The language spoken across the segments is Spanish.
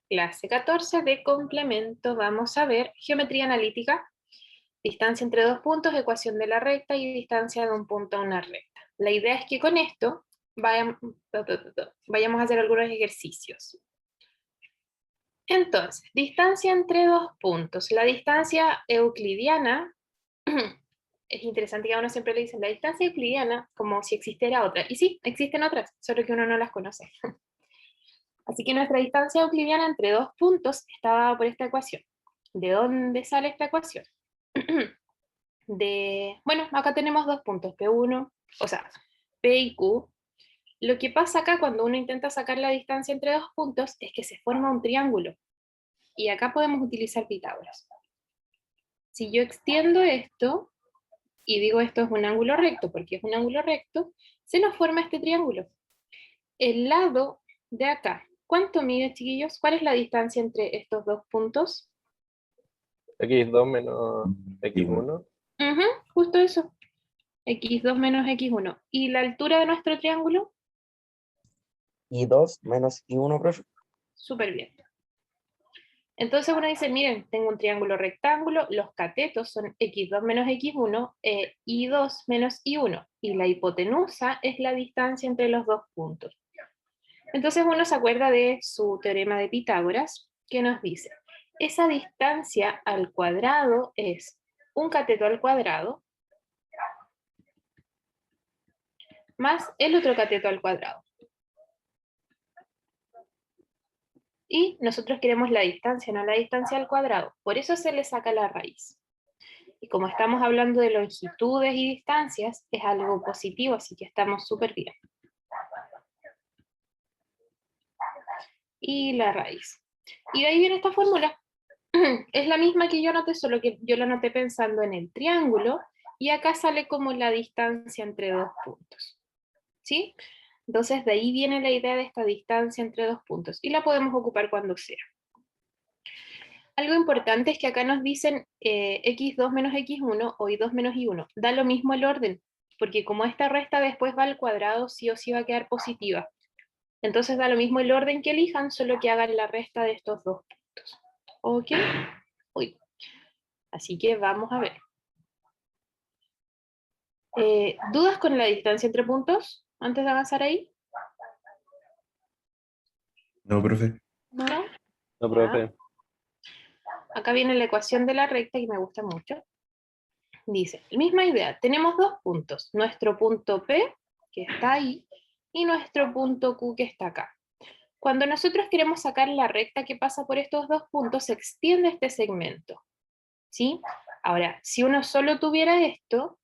Clase 14 de complemento. Vamos a ver geometría analítica, distancia entre dos puntos, ecuación de la recta y distancia de un punto a una recta. La idea es que con esto vayamos a hacer algunos ejercicios. Entonces, distancia entre dos puntos. La distancia euclidiana, es interesante que a uno siempre le dicen la distancia euclidiana como si existiera otra. Y sí, existen otras, solo que uno no las conoce. Así que nuestra distancia euclidiana entre dos puntos está dada por esta ecuación. ¿De dónde sale esta ecuación? Bueno, acá tenemos dos puntos, P1, o sea, P y Q. Lo que pasa acá cuando uno intenta sacar la distancia entre dos puntos es que se forma un triángulo. Y acá podemos utilizar Pitágoras. Si yo extiendo esto, y digo esto es un ángulo recto, porque es un ángulo recto, se nos forma este triángulo. El lado de acá, ¿cuánto mide, chiquillos? ¿Cuál es la distancia entre estos dos puntos? X2 menos X1. Ujú, justo eso. X2 menos X1. ¿Y la altura de nuestro triángulo? Y2 menos I1, profe. Súper bien. Entonces uno dice, miren, tengo un triángulo rectángulo, los catetos son X2 menos X1, Y2 menos I1, y la hipotenusa es la distancia entre los dos puntos. Entonces uno se acuerda de su teorema de Pitágoras, que nos dice, esa distancia al cuadrado es un cateto al cuadrado más el otro cateto al cuadrado. Y nosotros queremos la distancia, no la distancia al cuadrado. Por eso se le saca la raíz. Y como estamos hablando de longitudes y distancias, es algo positivo, así que estamos súper bien. Y la raíz. Y de ahí viene esta fórmula. Es la misma que yo anoté, solo que yo la anoté pensando en el triángulo, y acá sale como la distancia entre dos puntos. ¿Sí? Entonces de ahí viene la idea de esta distancia entre dos puntos, y la podemos ocupar cuando sea. Algo importante es que acá nos dicen x2 menos x1 o y2 menos y1. Da lo mismo el orden, porque como esta resta después va al cuadrado, sí o sí va a quedar positiva. Entonces da lo mismo el orden que elijan, solo que hagan la resta de estos dos puntos. ¿Ok? Uy. Así que vamos a ver. ¿Dudas con la distancia entre puntos antes de avanzar ahí? No, profe. ¿No? No, Ya. profe. Acá viene la ecuación de la recta que me gusta mucho. Dice, misma idea, tenemos dos puntos, nuestro punto P, que está ahí, y nuestro punto Q, que está acá. Cuando nosotros queremos sacar la recta que pasa por estos dos puntos, se extiende este segmento, ¿sí? Ahora, si uno solo tuviera esto,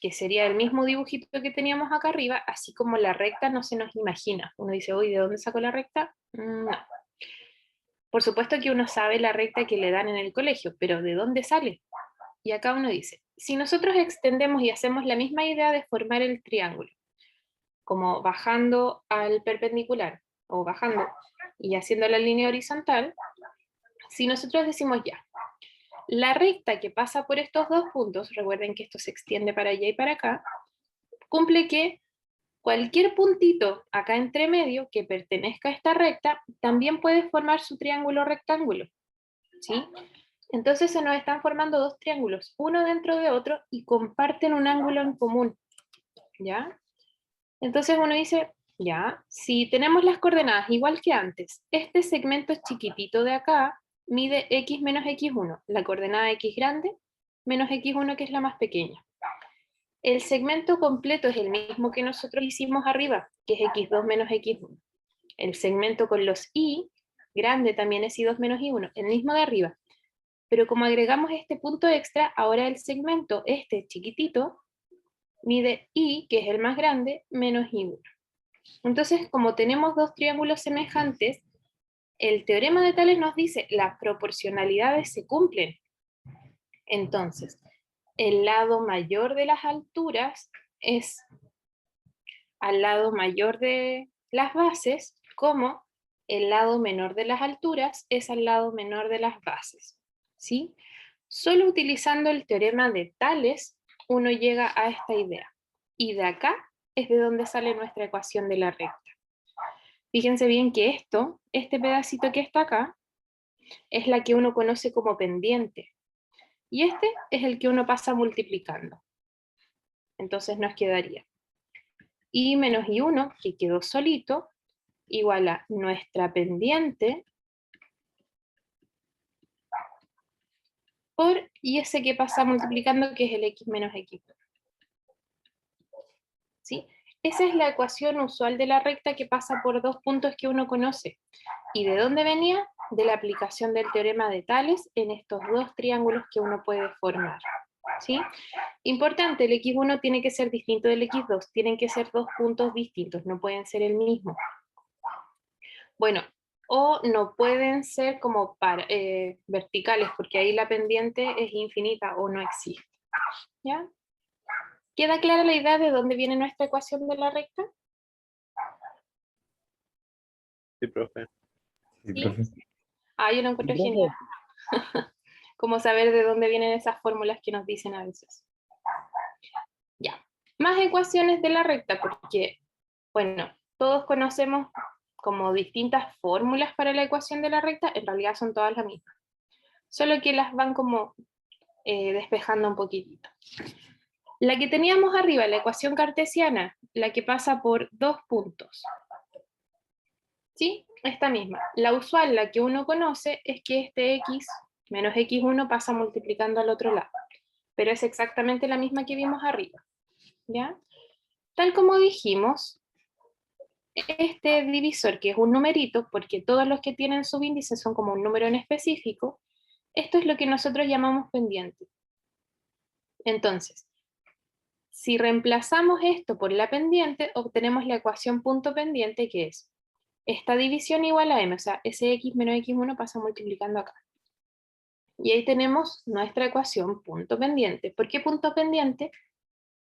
que sería el mismo dibujito que teníamos acá arriba, así como la recta no se nos imagina. Uno dice, uy, ¿de dónde sacó la recta? No. Por supuesto que uno sabe la recta que le dan en el colegio, pero ¿de dónde sale? Y acá uno dice, si nosotros extendemos y hacemos la misma idea de formar el triángulo, como bajando al perpendicular, o bajando y haciendo la línea horizontal, si nosotros decimos ya, la recta que pasa por estos dos puntos, recuerden que esto se extiende para allá y para acá, cumple que cualquier puntito acá entre medio que pertenezca a esta recta, también puede formar su triángulo rectángulo, ¿sí? Entonces se nos están formando dos triángulos, uno dentro de otro, y comparten un ángulo en común, ¿ya? Entonces uno dice, ya, si tenemos las coordenadas igual que antes, este segmento chiquitito de acá mide x menos x1, la coordenada x grande, menos x1 que es la más pequeña. El segmento completo es el mismo que nosotros hicimos arriba, que es x2 menos x1. El segmento con los y grande también es y2 menos y1, el mismo de arriba. Pero como agregamos este punto extra, ahora el segmento, este chiquitito, mide y, que es el más grande, menos y1. Entonces, como tenemos dos triángulos semejantes, el teorema de Tales nos dice las proporcionalidades se cumplen. Entonces, el lado mayor de las alturas es al lado mayor de las bases, como el lado menor de las alturas es al lado menor de las bases. ¿Sí? Solo utilizando el teorema de Tales, uno llega a esta idea. Y de acá es de donde sale nuestra ecuación de la recta. Fíjense bien que este pedacito que está acá, es la que uno conoce como pendiente. Y este es el que uno pasa multiplicando. Entonces nos quedaría y menos y1, que quedó solito, igual a nuestra pendiente por y ese que pasa multiplicando, que es el x menos x. ¿Sí? Esa es la ecuación usual de la recta que pasa por dos puntos que uno conoce. ¿Y de dónde venía? De la aplicación del teorema de Tales en estos dos triángulos que uno puede formar. ¿Sí? Importante, el x1 tiene que ser distinto del x2, tienen que ser dos puntos distintos, no pueden ser el mismo. Bueno, o no pueden ser como verticales, porque ahí la pendiente es infinita o no existe. ¿Ya? ¿Queda clara la idea de dónde viene nuestra ecuación de la recta? Sí, profe. Sí, ¿Sí? profe. Ah, yo lo encuentro genial. Como saber de dónde vienen esas fórmulas que nos dicen a veces. Ya. Más ecuaciones de la recta, porque, bueno, todos conocemos como distintas fórmulas para la ecuación de la recta, en realidad son todas las mismas. Solo que las van como despejando un poquitito. La que teníamos arriba, la ecuación cartesiana, la que pasa por dos puntos. ¿Sí? Esta misma. La usual, la que uno conoce, es que este x menos x1 pasa multiplicando al otro lado. Pero es exactamente la misma que vimos arriba. ¿Ya? Tal como dijimos, este divisor, que es un numerito, porque todos los que tienen subíndice son como un número en específico, esto es lo que nosotros llamamos pendiente. Entonces, si reemplazamos esto por la pendiente, obtenemos la ecuación punto pendiente, que es esta división igual a m, o sea, ese x menos x1 pasa multiplicando acá. Y ahí tenemos nuestra ecuación punto pendiente. ¿Por qué punto pendiente?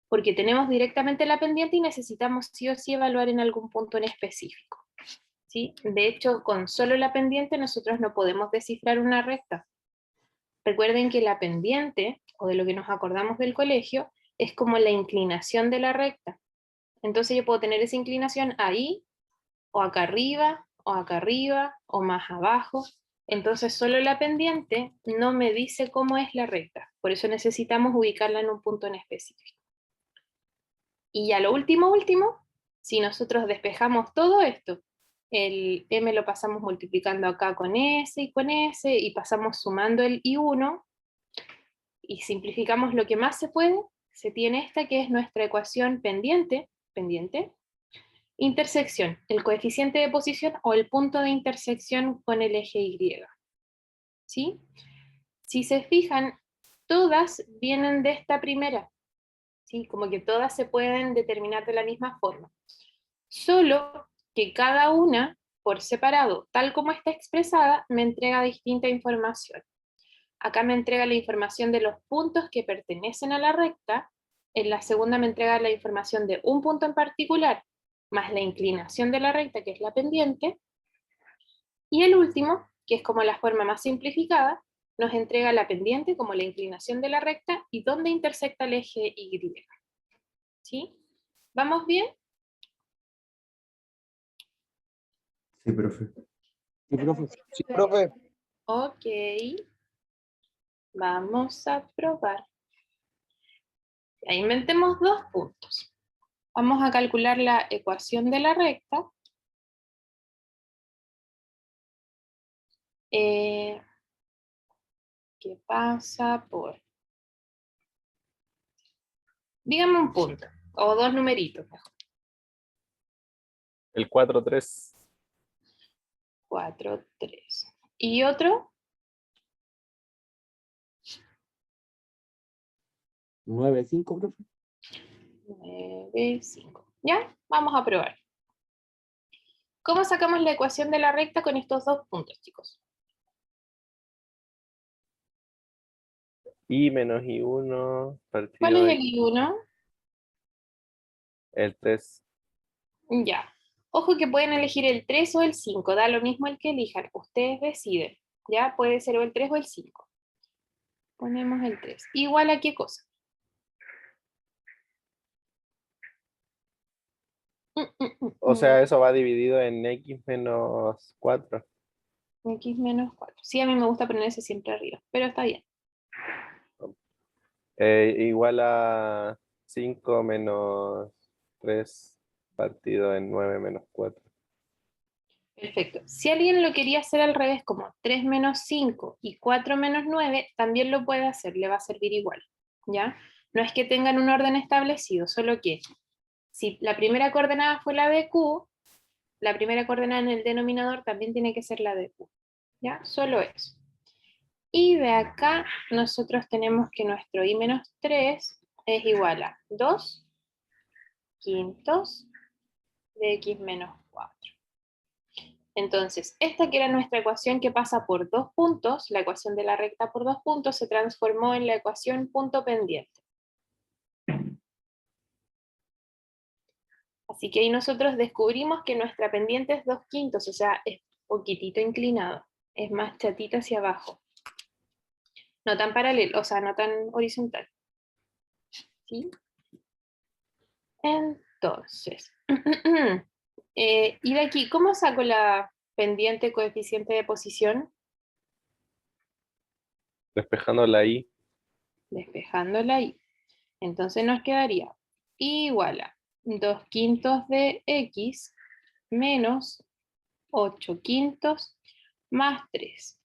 Porque tenemos directamente la pendiente y necesitamos sí o sí evaluar en algún punto en específico. ¿Sí? De hecho, con solo la pendiente nosotros no podemos descifrar una recta. Recuerden que la pendiente, o de lo que nos acordamos del colegio, es como la inclinación de la recta. Entonces yo puedo tener esa inclinación ahí, o acá arriba, o más abajo. Entonces solo la pendiente no me dice cómo es la recta. Por eso necesitamos ubicarla en un punto en específico. Y ya lo último, si nosotros despejamos todo esto, el m lo pasamos multiplicando acá con s, y pasamos sumando el i1, y simplificamos lo que más se puede, se tiene esta que es nuestra ecuación pendiente, intersección, el coeficiente de posición o el punto de intersección con el eje Y. ¿Sí? Si se fijan, todas vienen de esta primera, ¿sí? Como que todas se pueden determinar de la misma forma. Solo que cada una, por separado, tal como está expresada, me entrega distinta información. Acá me entrega la información de los puntos que pertenecen a la recta, en la segunda me entrega la información de un punto en particular, más la inclinación de la recta, que es la pendiente, y el último, que es como la forma más simplificada, nos entrega la pendiente como la inclinación de la recta y dónde intersecta el eje Y. ¿Sí? ¿Vamos bien? Sí, profe. Sí, profe. Sí, profe. Ok. Vamos a probar. Ya inventemos dos puntos. Vamos a calcular la ecuación de la recta. Que pasa por... Dígame un punto, o dos numeritos mejor. El 4,3. 4, 3. ¿Y otro? 9,5, profe. 9, 5. ¿Ya? Vamos a probar. ¿Cómo sacamos la ecuación de la recta con estos dos puntos, chicos? Y menos I1 ¿Cuál partido es de el I1? el 3. Ya. Ojo que pueden elegir el 3 o el 5, da lo mismo el que elijan, ustedes deciden. Ya puede ser o el 3 o el 5. Ponemos el 3. ¿Igual a qué cosa? O sea, eso va dividido en x menos 4. X menos 4. Sí, a mí me gusta poner ese siempre arriba, pero está bien. Igual a 5 menos 3 partido en 9 menos 4. Perfecto. Si alguien lo quería hacer al revés, como 3 menos 5 y 4 menos 9, también lo puede hacer, le va a servir igual, ¿ya? No es que tengan un orden establecido, solo que si la primera coordenada fue la de Q, la primera coordenada en el denominador también tiene que ser la de Q, ¿ya? Solo eso. Y de acá nosotros tenemos que nuestro I menos 3 es igual a 2 quintos de X menos 4. Entonces, esta que era nuestra ecuación que pasa por 2 puntos, la ecuación de la recta por 2 puntos, se transformó en la ecuación punto pendiente. Así que ahí nosotros descubrimos que nuestra pendiente es 2 quintos, o sea, es poquitito inclinado, es más chatito hacia abajo. No tan paralelo, o sea, no tan horizontal. ¿Sí? Entonces, y de aquí, ¿cómo saco la pendiente coeficiente de posición? Despejando la I. Despejándola ahí. Entonces nos quedaría igual a 2 quintos de X menos 8 quintos más 3.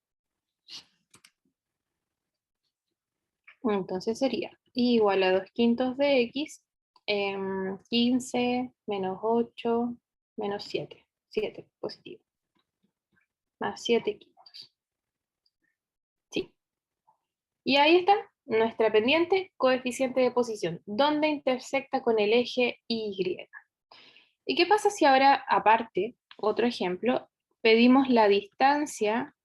Entonces sería igual a 2 quintos de X, 15 menos 8 menos 7. 7 positivo. Más 7 quintos. Sí. Y ahí está nuestra pendiente coeficiente de posición, donde intersecta con el eje Y. ¿Y qué pasa si ahora, aparte, otro ejemplo, pedimos la distancia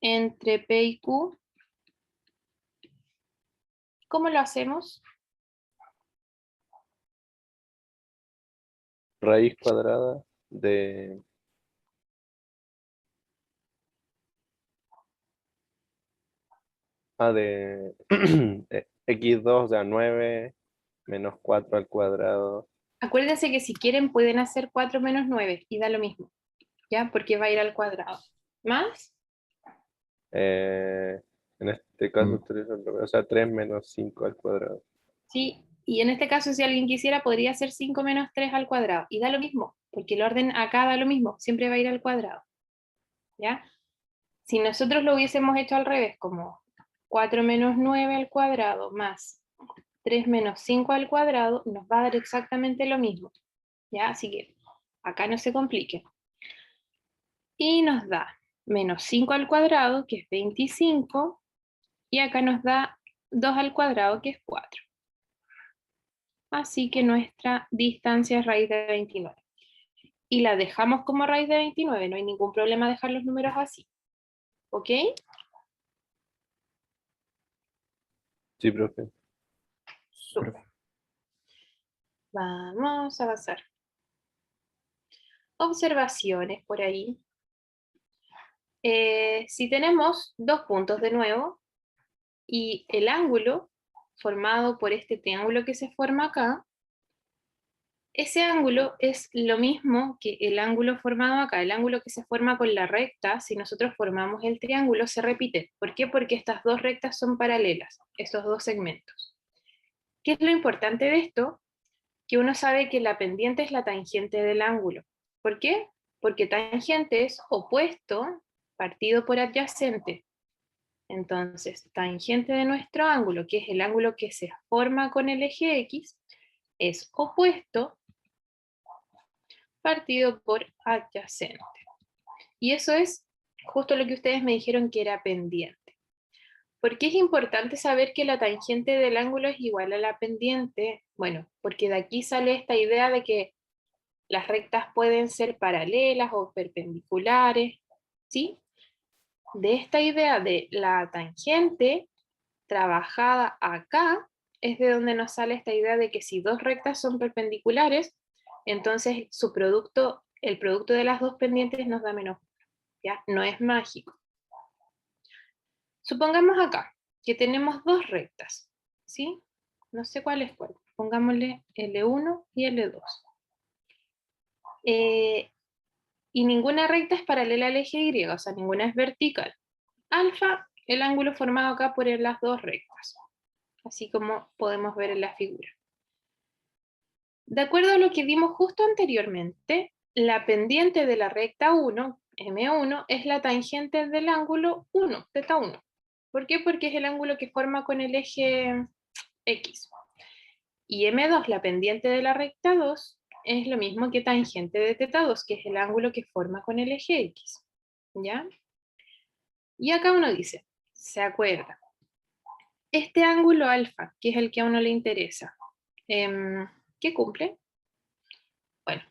entre P y Q? ¿Cómo lo hacemos? Raíz cuadrada de... de x2, o sea, 9 menos 4 al cuadrado. Acuérdense que si quieren pueden hacer 4 menos 9 y da lo mismo, ¿ya? Porque va a ir al cuadrado. ¿Más? En este caso, 3 o sea, 3 menos 5 al cuadrado. Sí. Y en este caso, si alguien quisiera, podría hacer 5 menos 3 al cuadrado. Y da lo mismo, porque el orden acá da lo mismo, siempre va a ir al cuadrado. ¿Ya? Si nosotros lo hubiésemos hecho al revés, como 4 menos 9 al cuadrado más 3 menos 5 al cuadrado, nos va a dar exactamente lo mismo. ¿Ya? Así que acá no se complique. Y nos da menos 5 al cuadrado, que es 25, y acá nos da 2 al cuadrado, que es 4. Así que nuestra distancia es raíz de 29. Y la dejamos como raíz de 29, no hay ningún problema dejar los números así. ¿Ok? Sí, profe. Súper. Vamos a avanzar. Observaciones por ahí. Si tenemos dos puntos de nuevo y el ángulo formado por este triángulo que se forma acá, ese ángulo es lo mismo que el ángulo formado acá. El ángulo que se forma con la recta, si nosotros formamos el triángulo, se repite. ¿Por qué? Porque estas dos rectas son paralelas, estos dos segmentos. ¿Qué es lo importante de esto? Que uno sabe que la pendiente es la tangente del ángulo. ¿Por qué? Porque tangente es opuesto partido por adyacente. Entonces, tangente de nuestro ángulo, que es el ángulo que se forma con el eje X, es opuesto partido por adyacente. Y eso es justo lo que ustedes me dijeron que era pendiente. ¿Por qué es importante saber que la tangente del ángulo es igual a la pendiente? Bueno, porque de aquí sale esta idea de que las rectas pueden ser paralelas o perpendiculares, ¿sí? De esta idea de la tangente trabajada acá, es de donde nos sale esta idea de que si dos rectas son perpendiculares, entonces su producto, el producto de las dos pendientes nos da menos, ¿ya? No es mágico. Supongamos acá que tenemos dos rectas, ¿sí? No sé cuál es cuál. Pongámosle L1 y L2. y ninguna recta es paralela al eje Y, o sea, ninguna es vertical. Alfa, el ángulo formado acá por las dos rectas, así como podemos ver en la figura. De acuerdo a lo que vimos justo anteriormente, la pendiente de la recta 1, M1, es la tangente del ángulo 1, teta 1. ¿Por qué? Porque es el ángulo que forma con el eje X. Y M2, la pendiente de la recta 2, es lo mismo que tangente de teta 2, que es el ángulo que forma con el eje X. ¿Ya? Y acá uno dice, ¿se acuerda? Este ángulo alfa, que es el que a uno le interesa, ¿qué cumple? Bueno,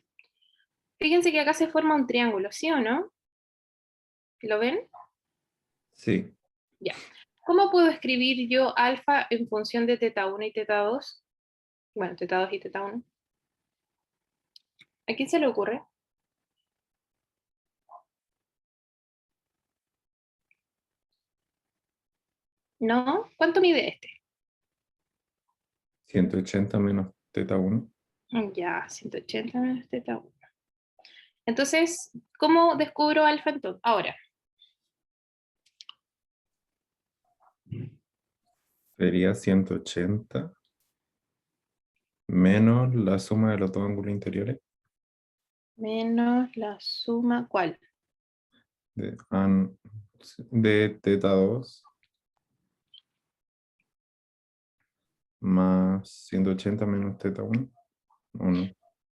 fíjense que acá se forma un triángulo, ¿sí o no? ¿Lo ven? Sí. Ya. ¿Cómo puedo escribir yo alfa en función de teta 1 y teta 2? Bueno, teta 2 y teta 1. ¿A quién se le ocurre? ¿No? ¿Cuánto mide este? 180 menos teta 1. Ya, 180 menos teta 1. Entonces, ¿cómo descubro alfa entonces? Ahora. Sería 180 menos la suma de los dos ángulos interiores Menos la suma, ¿cuál? de teta 2 más 180 menos teta 1. ¿O no?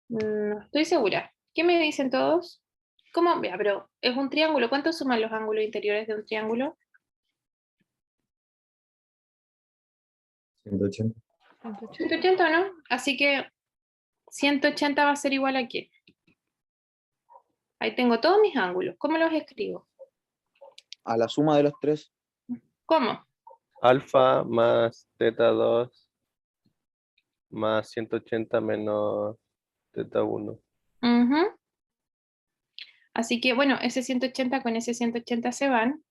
No estoy segura. ¿Qué me dicen todos? ¿Cómo? Ya, pero es un triángulo. ¿Cuánto suman los ángulos interiores de un triángulo? 180. 180, ¿no? Así que 180 va a ser igual a ¿qué? Ahí tengo todos mis ángulos. ¿Cómo los escribo? A la suma de los tres. ¿Cómo? Alfa más teta 2 más 180 menos teta 1. Ujú. Así que, bueno, ese 180 con ese 180 se van.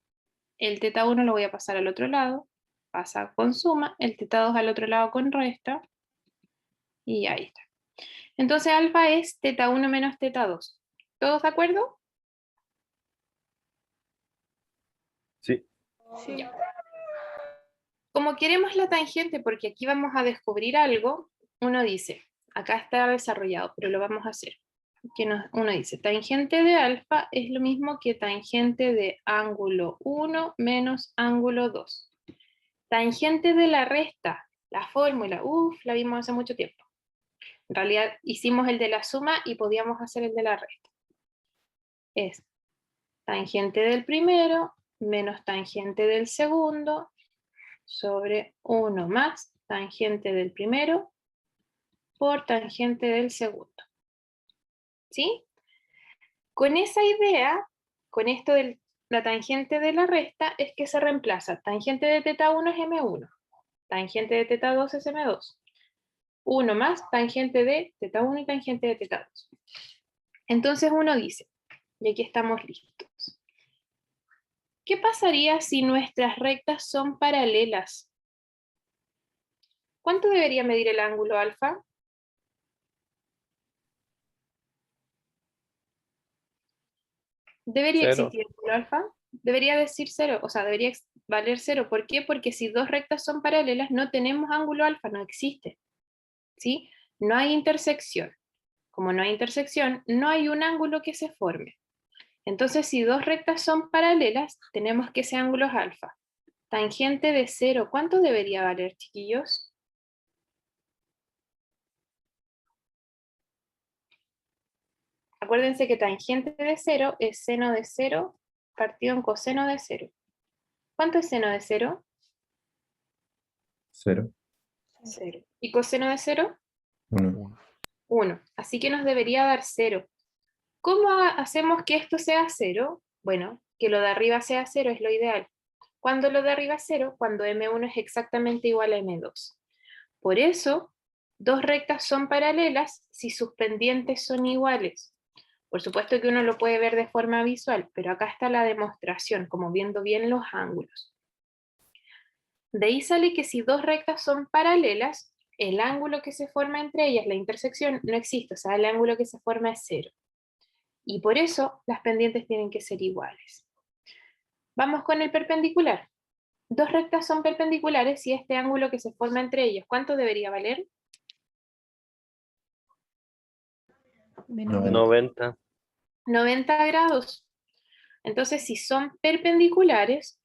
El teta 1 lo voy a pasar al otro lado. Pasa con suma. El teta 2 al otro lado con resta. Y ahí está. Entonces alfa es teta 1 menos teta 2. ¿Todos de acuerdo? Sí. Ya. Como queremos la tangente, porque aquí vamos a descubrir algo, uno dice, acá está desarrollado, pero lo vamos a hacer. Uno dice, tangente de alfa es lo mismo que tangente de ángulo 1 menos ángulo 2. Tangente de la resta, la fórmula, la vimos hace mucho tiempo. En realidad hicimos el de la suma y podíamos hacer el de la resta. Es tangente del primero menos tangente del segundo sobre 1 más tangente del primero por tangente del segundo. ¿Sí? Con esa idea, con esto de la tangente de la resta, es que se reemplaza. Tangente de teta 1 es M1, tangente de teta 2 es M2. 1 más tangente de teta 1 y tangente de teta 2. Entonces uno dice, y aquí estamos listos. ¿Qué pasaría si nuestras rectas son paralelas? ¿Cuánto debería medir el ángulo alfa? ¿Debería 0. existir el ángulo alfa? Debería decir 0, o sea, debería valer 0. ¿Por qué? Porque si dos rectas son paralelas, no tenemos ángulo alfa, no existe. ¿Sí? No hay intersección. Como no hay intersección, no hay un ángulo que se forme. Entonces, si dos rectas son paralelas, tenemos que ese ángulo es alfa. Tangente de 0, ¿cuánto debería valer, chiquillos? Acuérdense que tangente de 0 es seno de 0 partido en coseno de 0. ¿Cuánto es seno de 0? 0. 0. ¿Y coseno de 0? 1. 1. Así que nos debería dar 0. ¿Cómo hacemos que esto sea 0? Bueno, que lo de arriba sea 0 es lo ideal. ¿Cuándo lo de arriba es 0? Cuando M1 es exactamente igual a M2. Por eso, dos rectas son paralelas si sus pendientes son iguales. Por supuesto que uno lo puede ver de forma visual, pero acá está la demostración, como viendo bien los ángulos. De ahí sale que si dos rectas son paralelas, el ángulo que se forma entre ellas, la intersección, no existe, o sea, el ángulo que se forma es 0. Y por eso las pendientes tienen que ser iguales. Vamos con el perpendicular. Dos rectas son perpendiculares y este ángulo que se forma entre ellos, ¿cuánto debería valer? Menos 90. 90 grados. Entonces, si son perpendiculares,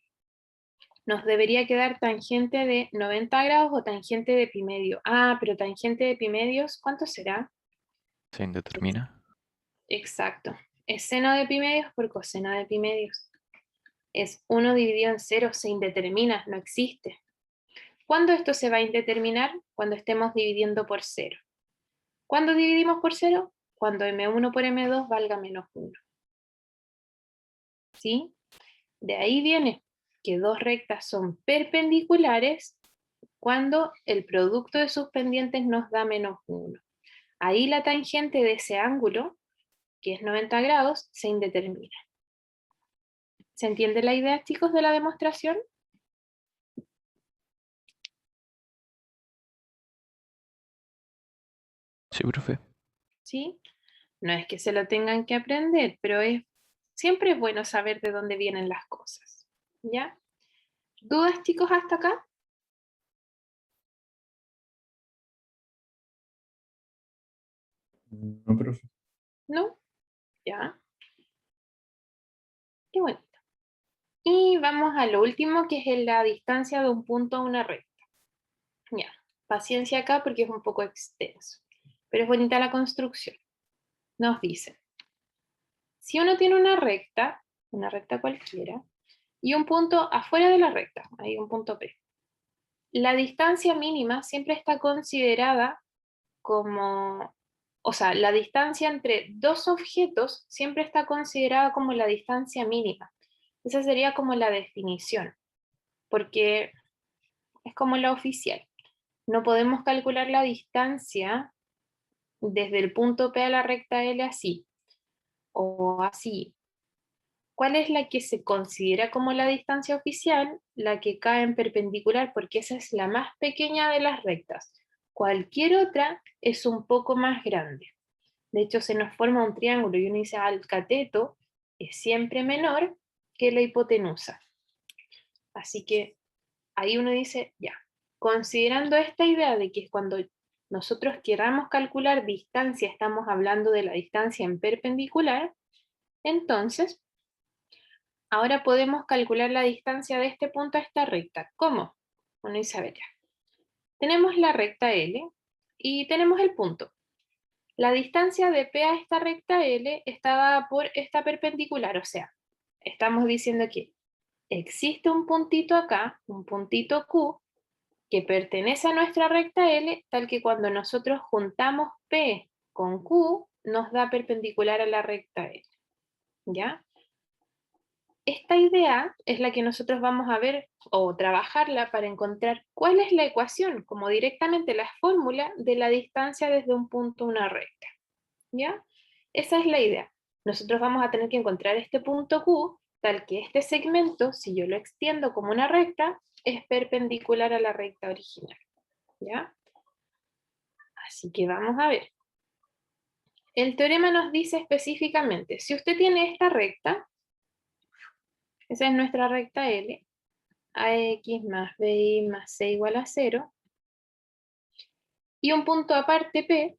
nos debería quedar tangente de 90 grados o tangente de pi medio. Ah, pero tangente de pi medios, ¿cuánto será? Se indetermina. Exacto. Es seno de pi medios por coseno de pi medios. Es 1 dividido en 0, se indetermina, no existe. ¿Cuándo esto se va a indeterminar? Cuando estemos dividiendo por 0. ¿Cuándo dividimos por 0? Cuando m1 por m2 valga menos 1. ¿Sí? De ahí viene que dos rectas son perpendiculares cuando el producto de sus pendientes nos da menos 1. Ahí la tangente de ese ángulo, que es 90 grados, se indetermina. ¿Se entiende la idea, chicos, de la demostración? Sí, profe. ¿Sí? No es que se lo tengan que aprender, pero siempre es bueno saber de dónde vienen las cosas. ¿Ya? ¿Dudas, chicos, hasta acá? No, profe. ¿No? ¿Ya? Qué bonito. Y vamos a lo último, que es la distancia de un punto a una recta. Ya, paciencia acá porque es un poco extenso, pero es bonita la construcción. Nos dice, si uno tiene una recta cualquiera, y un punto afuera de la recta, hay un punto P, la distancia mínima siempre está considerada como, o sea, la distancia entre dos objetos siempre está considerada como la distancia mínima. Esa sería como la definición, porque es como la oficial. No podemos calcular la distancia desde el punto P a la recta L así, o así. ¿Cuál es la que se considera como la distancia oficial? La que cae en perpendicular, porque esa es la más pequeña de las rectas. Cualquier otra es un poco más grande. De hecho, se nos forma un triángulo y uno dice, el cateto es siempre menor que la hipotenusa. Así que ahí uno dice, ya, considerando esta idea de que cuando nosotros queramos calcular distancia, estamos hablando de la distancia en perpendicular, entonces, ahora podemos calcular la distancia de este punto a esta recta. ¿Cómo? Bueno, dice, a ver, ya. Tenemos la recta L y tenemos el punto. La distancia de P a esta recta L está dada por esta perpendicular, o sea, estamos diciendo que existe un puntito acá, un puntito Q, que pertenece a nuestra recta L, tal que cuando nosotros juntamos P con Q, nos da perpendicular a la recta L. ¿Ya? Esta idea es la que nosotros vamos a ver o trabajarla para encontrar cuál es la ecuación, como directamente la fórmula de la distancia desde un punto a una recta. ¿Ya? Esa es la idea. Nosotros vamos a tener que encontrar este punto Q, tal que este segmento, si yo lo extiendo como una recta, es perpendicular a la recta original. ¿Ya? Así que vamos a ver. El teorema nos dice específicamente, si usted tiene esta recta, esa es nuestra recta L, AX más BY más C igual a 0, y un punto aparte P,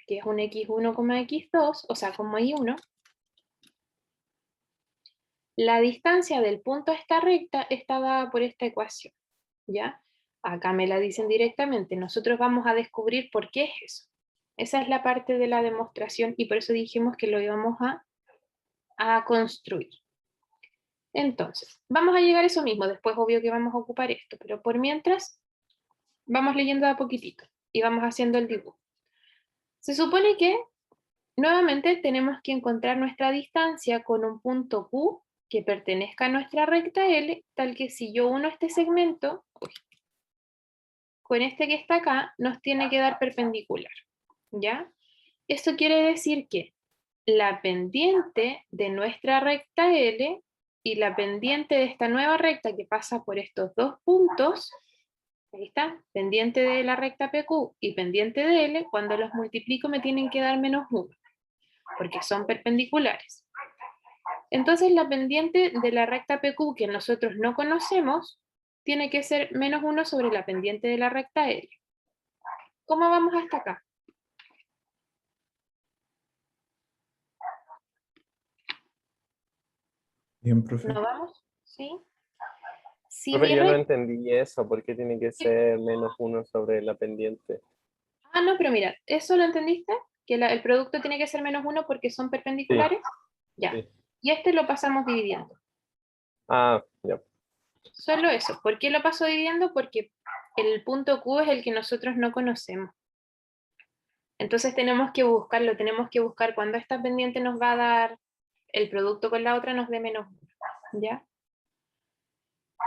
que es un X1, X2, o sea, como Y1, la distancia del punto a esta recta está dada por esta ecuación, ¿ya? Acá me la dicen directamente, nosotros vamos a descubrir por qué es eso. Esa es la parte de la demostración y por eso dijimos que lo íbamos a construir. Entonces, vamos a llegar a eso mismo, después obvio que vamos a ocupar esto, pero por mientras, vamos leyendo de a poquitito y vamos haciendo el dibujo. Se supone que, nuevamente, tenemos que encontrar nuestra distancia con un punto Q que pertenezca a nuestra recta L, tal que si yo uno este segmento, con este que está acá, nos tiene que dar perpendicular, ¿ya? Esto quiere decir que la pendiente de nuestra recta L y la pendiente de esta nueva recta que pasa por estos dos puntos, ahí está, pendiente de la recta PQ y pendiente de L, cuando los multiplico me tienen que dar menos 1. porque son perpendiculares. Entonces la pendiente de la recta PQ que nosotros no conocemos tiene que ser menos 1 sobre la pendiente de la recta L. ¿Cómo vamos hasta acá? Bien, profe. ¿No vamos? ¿Sí? Si Profe, mi yo no recta... entendí eso, ¿por qué tiene que ser menos 1 sobre la pendiente? Ah, no, pero mira, ¿eso lo entendiste? ¿Que el producto tiene que ser menos 1 porque son perpendiculares? Ya. Sí. Y este lo pasamos dividiendo. Ah, ya. Solo eso. ¿Por qué lo paso dividiendo? Porque el punto Q es el que nosotros no conocemos. Entonces tenemos que buscar cuando esta pendiente nos va a dar el producto con la otra nos dé menos 1. ¿Ya?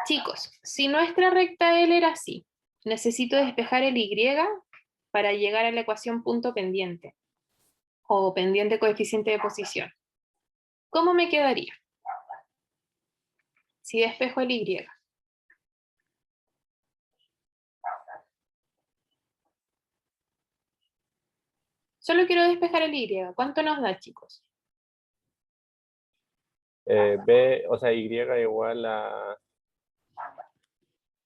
Chicos, si nuestra recta L era así, necesito despejar el Y para llegar a la ecuación punto pendiente o pendiente coeficiente de posición. ¿Cómo me quedaría? Si despejo el Y. Solo quiero despejar el Y. ¿Cuánto nos da, chicos? B, o sea, Y igual a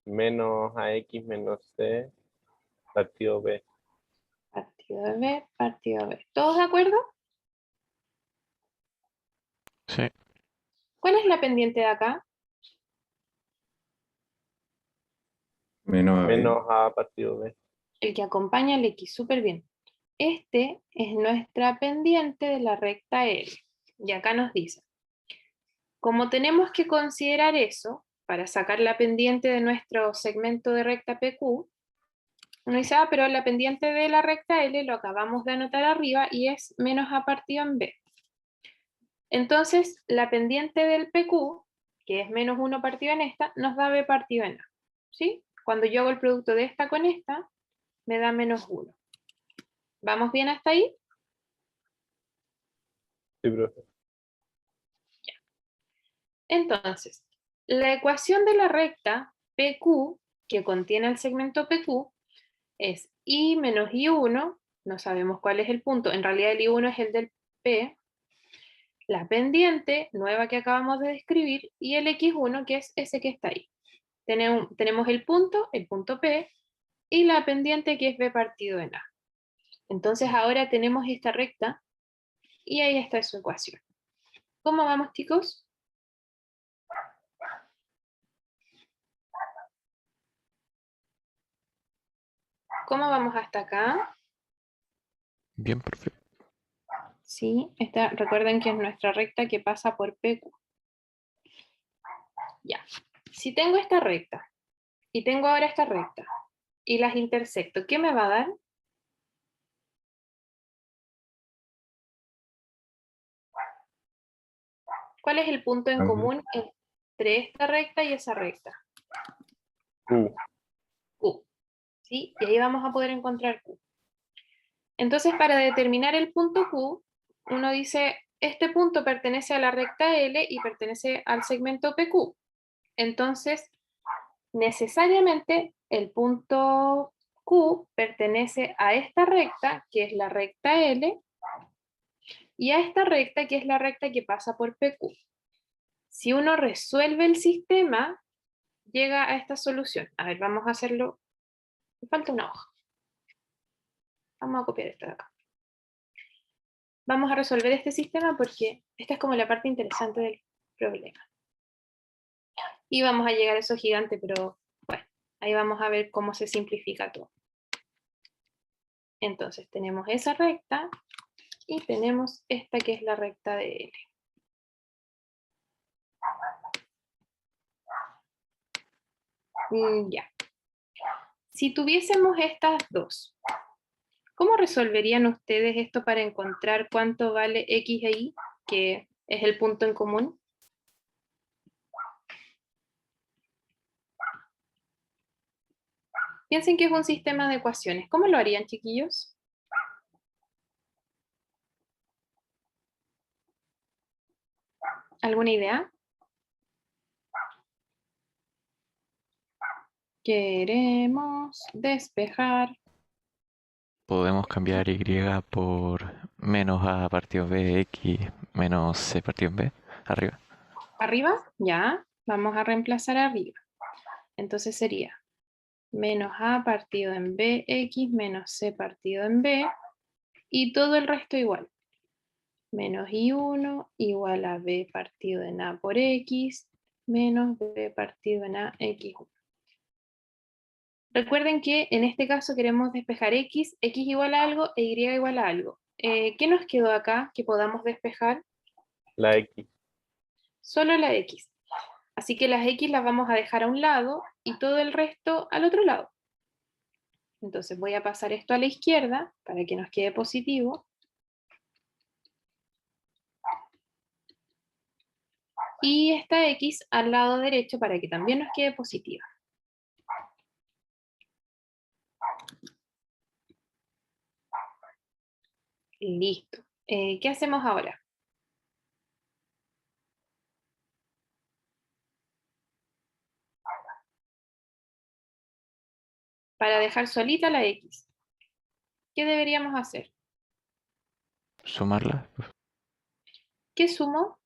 menos AX menos C partido B. Partido de B, partido B. ¿Todos de acuerdo? Sí. ¿Cuál es la pendiente de acá? Menos a B. Menos A partido B. El que acompaña al X, súper bien. Este es nuestra pendiente de la recta L. Y acá nos dice, como tenemos que considerar eso, para sacar la pendiente de nuestro segmento de recta PQ, uno dice, pero la pendiente de la recta L lo acabamos de anotar arriba y es menos A partido en B. Entonces, la pendiente del PQ, que es menos 1 partido en esta, nos da B partido en A. ¿Sí? Cuando yo hago el producto de esta con esta, me da menos 1. ¿Vamos bien hasta ahí? Sí, profe. Entonces, la ecuación de la recta PQ, que contiene el segmento PQ, es I menos I1, no sabemos cuál es el punto, en realidad el I1 es el del P, la pendiente nueva que acabamos de describir, y el X1, que es ese que está ahí. Tenemos el punto P, y la pendiente que es B partido en A. Entonces ahora tenemos esta recta, y ahí está su ecuación. ¿Cómo vamos, chicos? ¿Cómo vamos hasta acá? Bien, profe. Sí, recuerden que es nuestra recta que pasa por PQ. Ya. Si tengo esta recta, y tengo ahora esta recta, y las intersecto, ¿qué me va a dar? ¿Cuál es el punto en A ver. común entre esta recta y esa recta? Q. Q. ¿Sí? Y ahí vamos a poder encontrar Q. Entonces, para determinar el punto Q, uno dice, este punto pertenece a la recta L y pertenece al segmento PQ. Entonces, necesariamente el punto Q pertenece a esta recta, que es la recta L, y a esta recta, que es la recta que pasa por PQ. Si uno resuelve el sistema, llega a esta solución. A ver, vamos a hacerlo. Me falta una hoja. Vamos a copiar esta de acá. Vamos a resolver este sistema porque esta es como la parte interesante del problema. Y vamos a llegar a eso gigante, pero bueno, ahí vamos a ver cómo se simplifica todo. Entonces tenemos esa recta y tenemos esta que es la recta de L. Ya. Si tuviésemos estas dos, ¿cómo resolverían ustedes esto para encontrar cuánto vale X e Y, que es el punto en común? Piensen que es un sistema de ecuaciones. ¿Cómo lo harían, chiquillos? ¿Alguna idea? Queremos despejar podemos cambiar y por menos a partido b, x menos c partido b, arriba. ¿Arriba? Ya. Vamos a reemplazar arriba. Entonces sería menos a partido en bx menos c partido en b. Y todo el resto igual. Menos i1 igual a b partido en a por x menos b partido en a x1. Recuerden que en este caso queremos despejar x igual a algo e y igual a algo. ¿Qué nos quedó acá que podamos despejar? La X. Solo la x. Así que las x las vamos a dejar a un lado y todo el resto al otro lado. Entonces voy a pasar esto a la izquierda para que nos quede positivo. Y esta x al lado derecho para que también nos quede positiva. Listo. ¿Qué hacemos ahora? Para dejar solita la x, ¿qué deberíamos hacer? Sumarlas. ¿Qué sumo?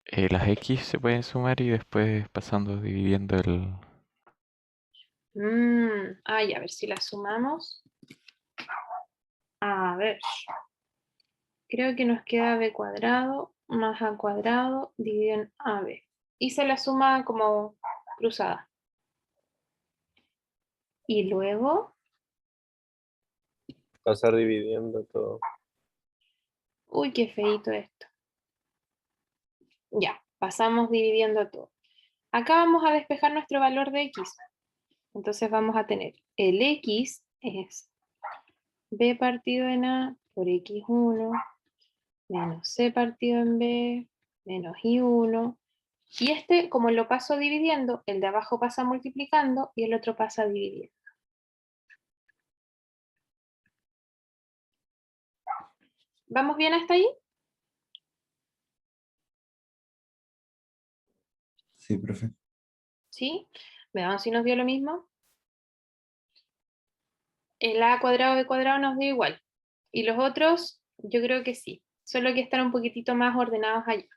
Las x se pueden sumar y después pasando, dividiendo el... A ver si las sumamos. A ver. Creo que nos queda b cuadrado más a cuadrado dividido en ab. Y se la suma como cruzada. Y luego, Pasar dividiendo todo. uy, qué feíto esto. Ya, pasamos dividiendo todo. Acá vamos a despejar nuestro valor de x. Entonces vamos a tener el x es b partido en a por x1 menos c partido en b menos i1. Y este, como lo paso dividiendo, el de abajo pasa multiplicando y el otro pasa dividiendo. ¿Vamos bien hasta ahí? Sí, profe. ¿Sí? Veamos si nos dio lo mismo. El a cuadrado b cuadrado nos dio igual. Y los otros, yo creo que sí. Solo que están un poquitito más ordenados allá.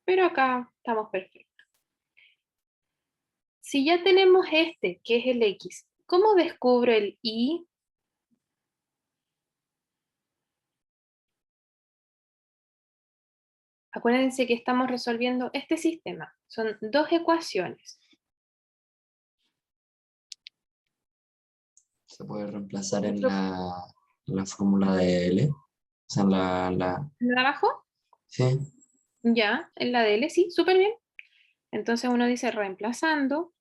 Pero acá estamos perfectos. Si ya tenemos este, que es el x, ¿cómo descubro el y? Acuérdense que estamos resolviendo este sistema. Son dos ecuaciones. Se puede reemplazar en la fórmula de L. O sea, ¿De abajo? Sí. Ya, en la de L, sí, súper bien. Entonces uno dice reemplazando.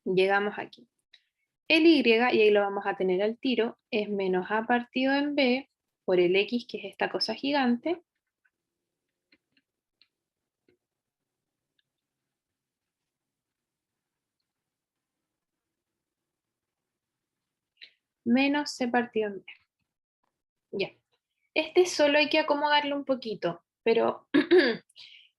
Llegamos aquí. El y, y ahí lo vamos a tener al tiro, es menos a partido en b por el x, que es esta cosa gigante, menos c partido en b. Ya. Este solo hay que acomodarlo un poquito, pero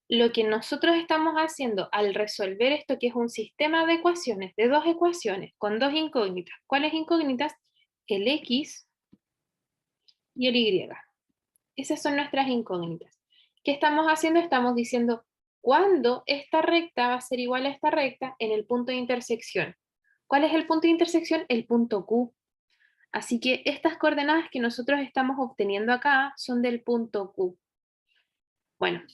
lo que nosotros estamos haciendo al resolver esto, que es un sistema de ecuaciones, de dos ecuaciones, con dos incógnitas. ¿Cuáles incógnitas? El x y el y. Esas son nuestras incógnitas. ¿Qué estamos haciendo? Estamos diciendo cuándo esta recta va a ser igual a esta recta en el punto de intersección. ¿Cuál es el punto de intersección? El punto Q. Así que estas coordenadas que nosotros estamos obteniendo acá son del punto Q. Bueno,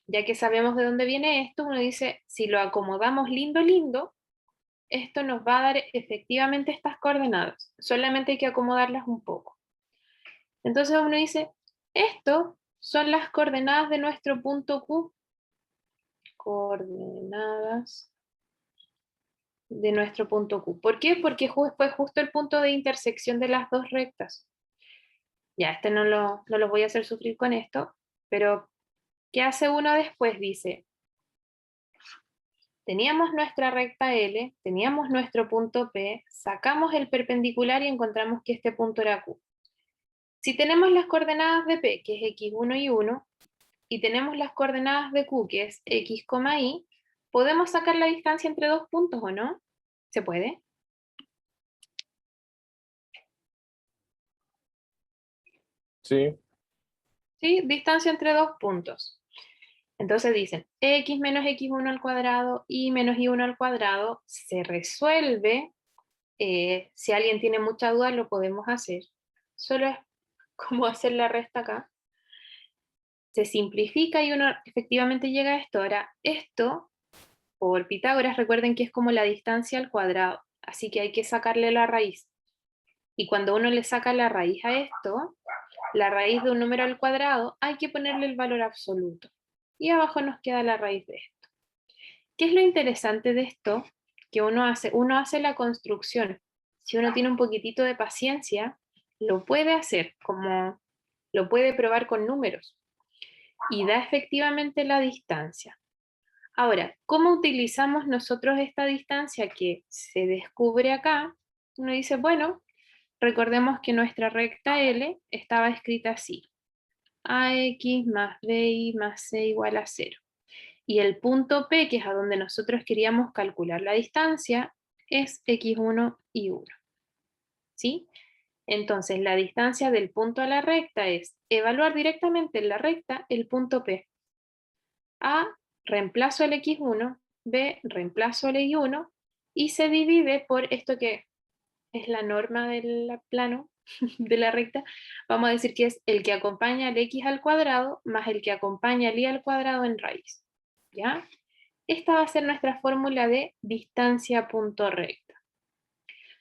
ya que sabemos de dónde viene esto, uno dice, si lo acomodamos lindo, lindo, esto nos va a dar efectivamente estas coordenadas. Solamente hay que acomodarlas un poco. Entonces uno dice, esto son las coordenadas de nuestro punto Q. Coordenadas de nuestro punto Q. ¿Por qué? Porque fue justo el punto de intersección de las dos rectas. Ya, no lo voy a hacer sufrir con esto, pero ¿qué hace uno después? Dice, teníamos nuestra recta L, teníamos nuestro punto P, sacamos el perpendicular y encontramos que este punto era Q. Si tenemos las coordenadas de P, que es x1 y 1, y tenemos las coordenadas de Q, que es x, y, ¿podemos sacar la distancia entre dos puntos o no? ¿Se puede? Sí, ¿Sí? Distancia entre dos puntos. Entonces dicen, x menos x1 al cuadrado, y menos y1 al cuadrado, se resuelve. Si alguien tiene mucha duda, lo podemos hacer. Solo es como hacer la resta acá. Se simplifica y uno efectivamente llega a esto. Ahora, esto, por Pitágoras, recuerden que es como la distancia al cuadrado. Así que hay que sacarle la raíz. Y cuando uno le saca la raíz a esto, la raíz de un número al cuadrado, hay que ponerle el valor absoluto. Y abajo nos queda la raíz de esto. ¿Qué es lo interesante de esto? Que uno hace la construcción. Si uno tiene un poquitito de paciencia, lo puede hacer, como lo puede probar con números. Y da efectivamente la distancia. Ahora, ¿cómo utilizamos nosotros esta distancia que se descubre acá? Uno dice, bueno, recordemos que nuestra recta L estaba escrita así. AX más BY más C igual a 0. Y el punto P, que es a donde nosotros queríamos calcular la distancia, es x1 y 1. ¿Sí? Entonces, la distancia del punto a la recta es evaluar directamente en la recta el punto P. A, reemplazo el x1, B, reemplazo el y1, y se divide por esto que es la norma del plano de la recta. Vamos a decir que es el que acompaña al x al cuadrado más el que acompaña al y al cuadrado en raíz. ¿Ya? Esta va a ser nuestra fórmula de distancia punto recta.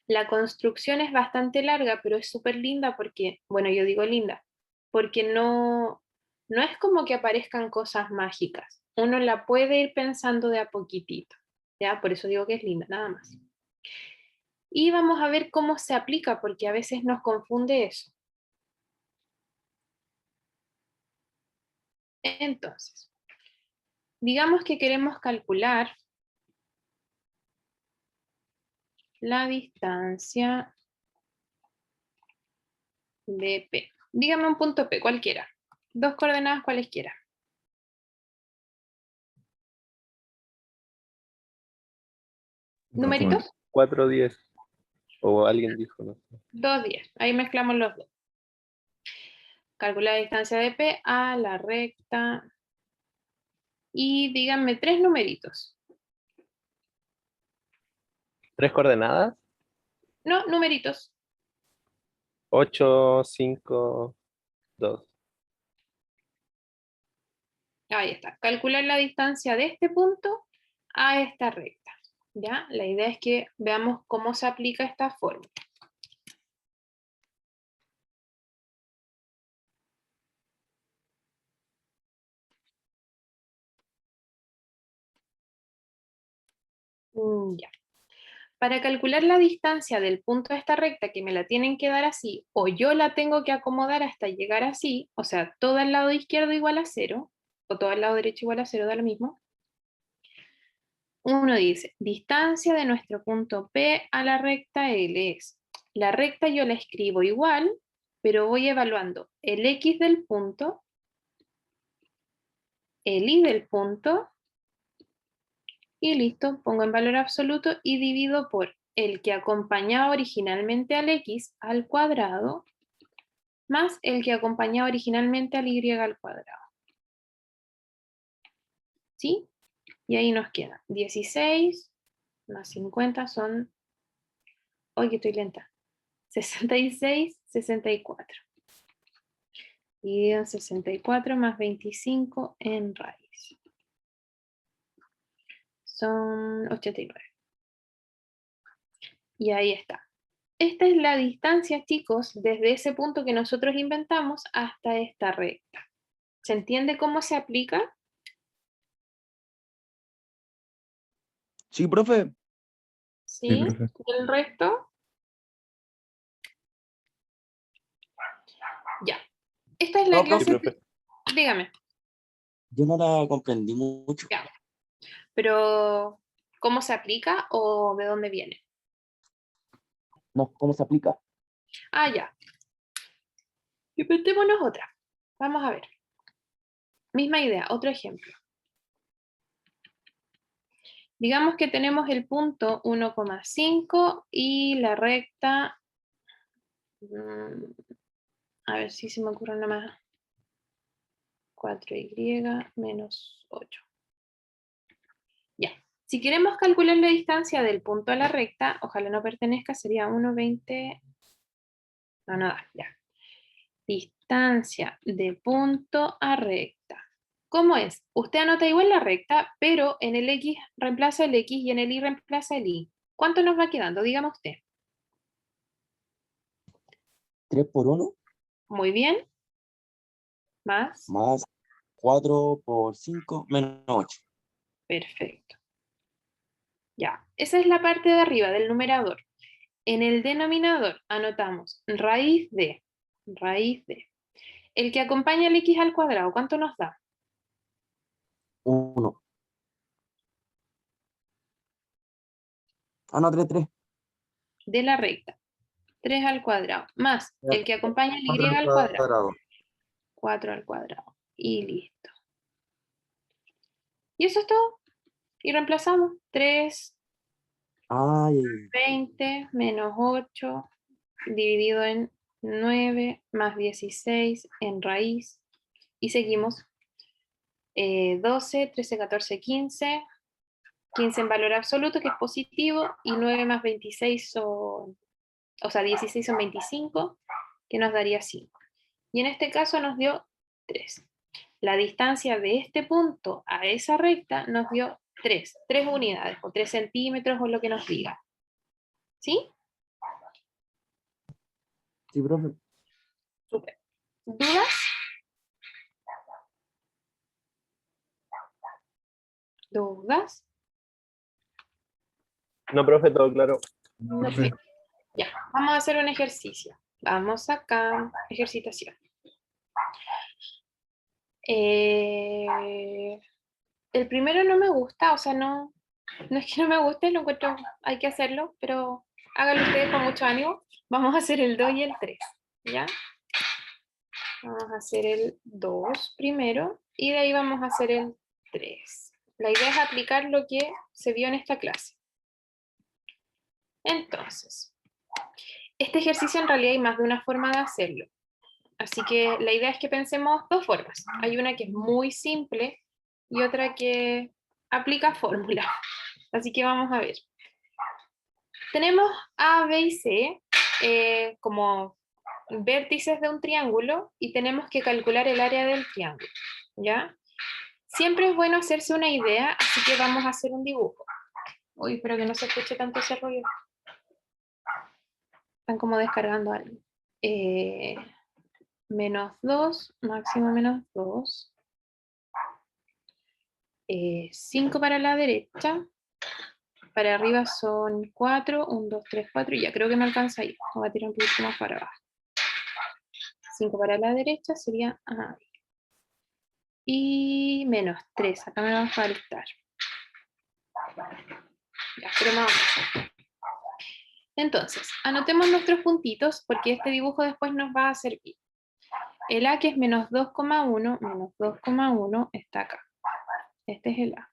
La construcción es bastante larga, pero es súper linda porque, bueno, yo digo linda, porque no es como que aparezcan cosas mágicas. Uno la puede ir pensando de a poquitito, ¿ya? Por eso digo que es linda, nada más. Y vamos a ver cómo se aplica, porque a veces nos confunde eso. Entonces, digamos que queremos calcular la distancia de P. Dígame un punto P, cualquiera. Dos coordenadas cualesquiera. ¿Numeritos? 4, 10. O alguien dijo, no sé. 2, 10. Ahí mezclamos los dos. Calcular la distancia de P a la recta. Y díganme 3 numeritos. 3 coordenadas. No, numeritos. 8, 5, 2. Ahí está. Calcular la distancia de este punto a esta recta. ¿Ya? La idea es que veamos cómo se aplica esta fórmula. Ya. Para calcular la distancia del punto a esta recta, que me la tienen que dar así, o yo la tengo que acomodar hasta llegar así, o sea, todo el lado izquierdo igual a 0, o todo el lado derecho igual a 0, da lo mismo. Uno dice, distancia de nuestro punto P a la recta L es, la recta yo la escribo igual, pero voy evaluando el X del punto, el Y del punto, y listo, pongo en valor absoluto y divido por el que acompañaba originalmente al X al cuadrado más el que acompañaba originalmente al Y al cuadrado. ¿Sí? Y ahí nos queda 16 más 50 son, hoy que estoy lenta, 66, 64. Y 64 más 25 en raíz. Son 89. Y ahí está. Esta es la distancia, chicos, desde ese punto que nosotros inventamos hasta esta recta. ¿Se entiende cómo se aplica? Sí, profe. Sí, ¿Sí? profe. ¿Y el resto? Ya. Esta es la No, Sí, clase. profe. Dígame. yo no la comprendí mucho. Ya. Pero, ¿cómo se aplica o de dónde viene? No, ¿cómo se aplica? Ah, ya. Inventémonos otra. Vamos a ver. Misma idea, otro ejemplo. Digamos que tenemos el punto 1,5 y la recta A ver si se me ocurre una más. 4y menos 8. Ya. Si queremos calcular la distancia del punto a la recta, ojalá no pertenezca, sería 1,20. No, no da, ya. Distancia de punto a recta. ¿Cómo es? Usted anota igual la recta, pero en el X reemplaza el X y en el Y reemplaza el Y. ¿Cuánto nos va quedando? Dígame usted. 3 por 1 Muy bien. Más. más 4 por 5 menos 8. Perfecto. Ya. Esa es la parte de arriba del numerador. En el denominador anotamos raíz de. Raíz de. El que acompaña el X al cuadrado, ¿cuánto nos da? 1. Ah, no, 3, 3. De la recta. 3 al cuadrado. Más el que acompaña el Y al cuadrado. 4 al cuadrado. Y listo. Y eso es todo. Y reemplazamos. 3, Ay, 20 menos 8 dividido en 9 más 16 en raíz. Y seguimos. 12, 13, 14, 15. 15 en valor absoluto, que es positivo. Y 9 más 26 son... O sea, 16 son 25, que nos daría 5. Y en este caso nos dio 3. La distancia de este punto a esa recta nos dio 3 unidades, o 3 centímetros, o lo que nos diga. ¿Sí? sí, profe. Súper. ¿Dudas? ¿Dudas? No, profe, todo claro. Profe, Ya, vamos a hacer un ejercicio. Vamos acá, ejercitación. El primero no me gusta, o sea, no es que no me guste, lo encuentro, hay que hacerlo, pero háganlo ustedes con mucho ánimo. Vamos a hacer el 2 y el 3, ¿ya? Vamos a hacer el 2 primero, y de ahí vamos a hacer el 3. La idea es aplicar lo que se vio en esta clase. Entonces, este ejercicio en realidad hay más de una forma de hacerlo. Así que la idea es que pensemos dos formas. Hay una que es muy simple y otra que aplica fórmula. Así que vamos a ver. Tenemos A, B y C como vértices de un triángulo y tenemos que calcular el área del triángulo, ¿ya? Siempre es bueno hacerse una idea, así que vamos a hacer un dibujo. Uy, espero que no se escuche tanto ese rollo. Están como descargando algo. Menos 2, máximo menos 2. 5 para la derecha. Para arriba son 4, 1, 2, 3, 4, y ya creo que me alcanza ahí. Voy a tirar un poquito más para abajo. 5 para la derecha sería ahí. Y menos 3, acá me va a faltar. Ya, pero más. Entonces, anotemos nuestros puntitos porque este dibujo después nos va a servir. El A, que es menos 2,1 está acá. Este es el A.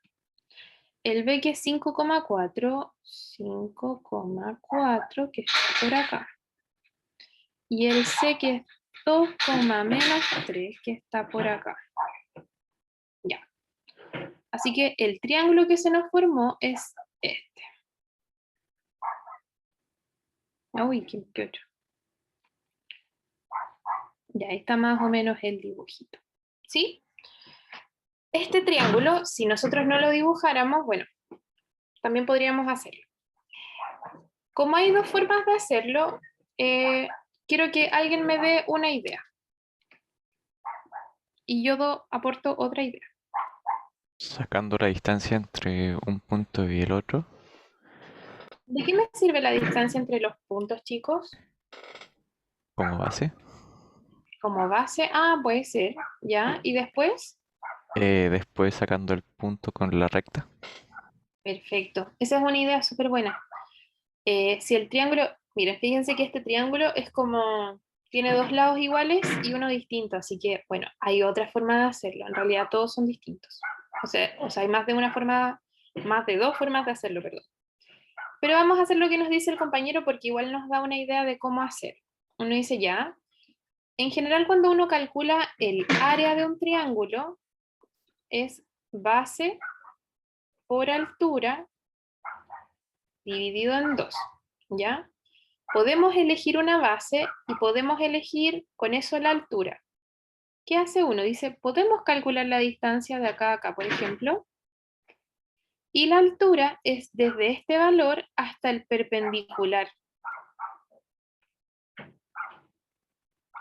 El B, que es 5,4 que está por acá. Y el C, que es 2, menos 3, que está por acá. Ya. Así que el triángulo que se nos formó es este. Uy, qué otro. Ya, ahí está más o menos el dibujito. ¿Sí? Este triángulo, si nosotros no lo dibujáramos, bueno, también podríamos hacerlo. Como hay dos formas de hacerlo, quiero que alguien me dé una idea. Y yo aporto otra idea. Sacando la distancia entre un punto y el otro, ¿De qué me sirve la distancia entre los puntos, chicos? como base. Como base, puede ser, ¿ya? Y después, Después sacando el punto con la recta. perfecto. Esa es una idea súper buena. Si el triángulo, miren, fíjense que este triángulo es como, tiene dos lados iguales y uno distinto, así que, bueno, hay otra forma de hacerlo. En realidad todos son distintos. O sea, hay más de una forma, más de dos formas de hacerlo, perdón. Pero vamos a hacer lo que nos dice el compañero porque igual nos da una idea de cómo hacer. Uno dice ya, En general, cuando uno calcula el área de un triángulo, es base por altura dividido en 2, ¿ya? Podemos elegir una base y podemos elegir con eso la altura. ¿Qué hace uno? Dice, podemos calcular la distancia de acá a acá, por ejemplo, y la altura es desde este valor hasta el perpendicular.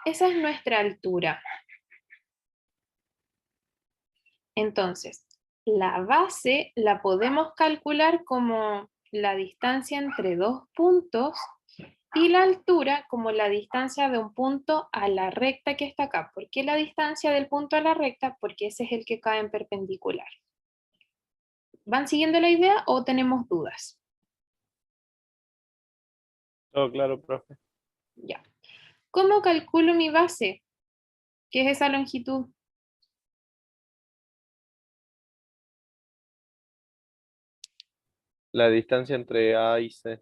Esa es nuestra altura. Entonces, la base la podemos calcular como la distancia entre dos puntos y la altura como la distancia de un punto a la recta que está acá. ¿Por qué la distancia del punto a la recta? Porque ese es el que cae en perpendicular. ¿Van siguiendo la idea o tenemos dudas? Todo claro, profe. Ya. ¿Cómo calculo mi base? ¿Qué es esa longitud? La distancia entre A y C.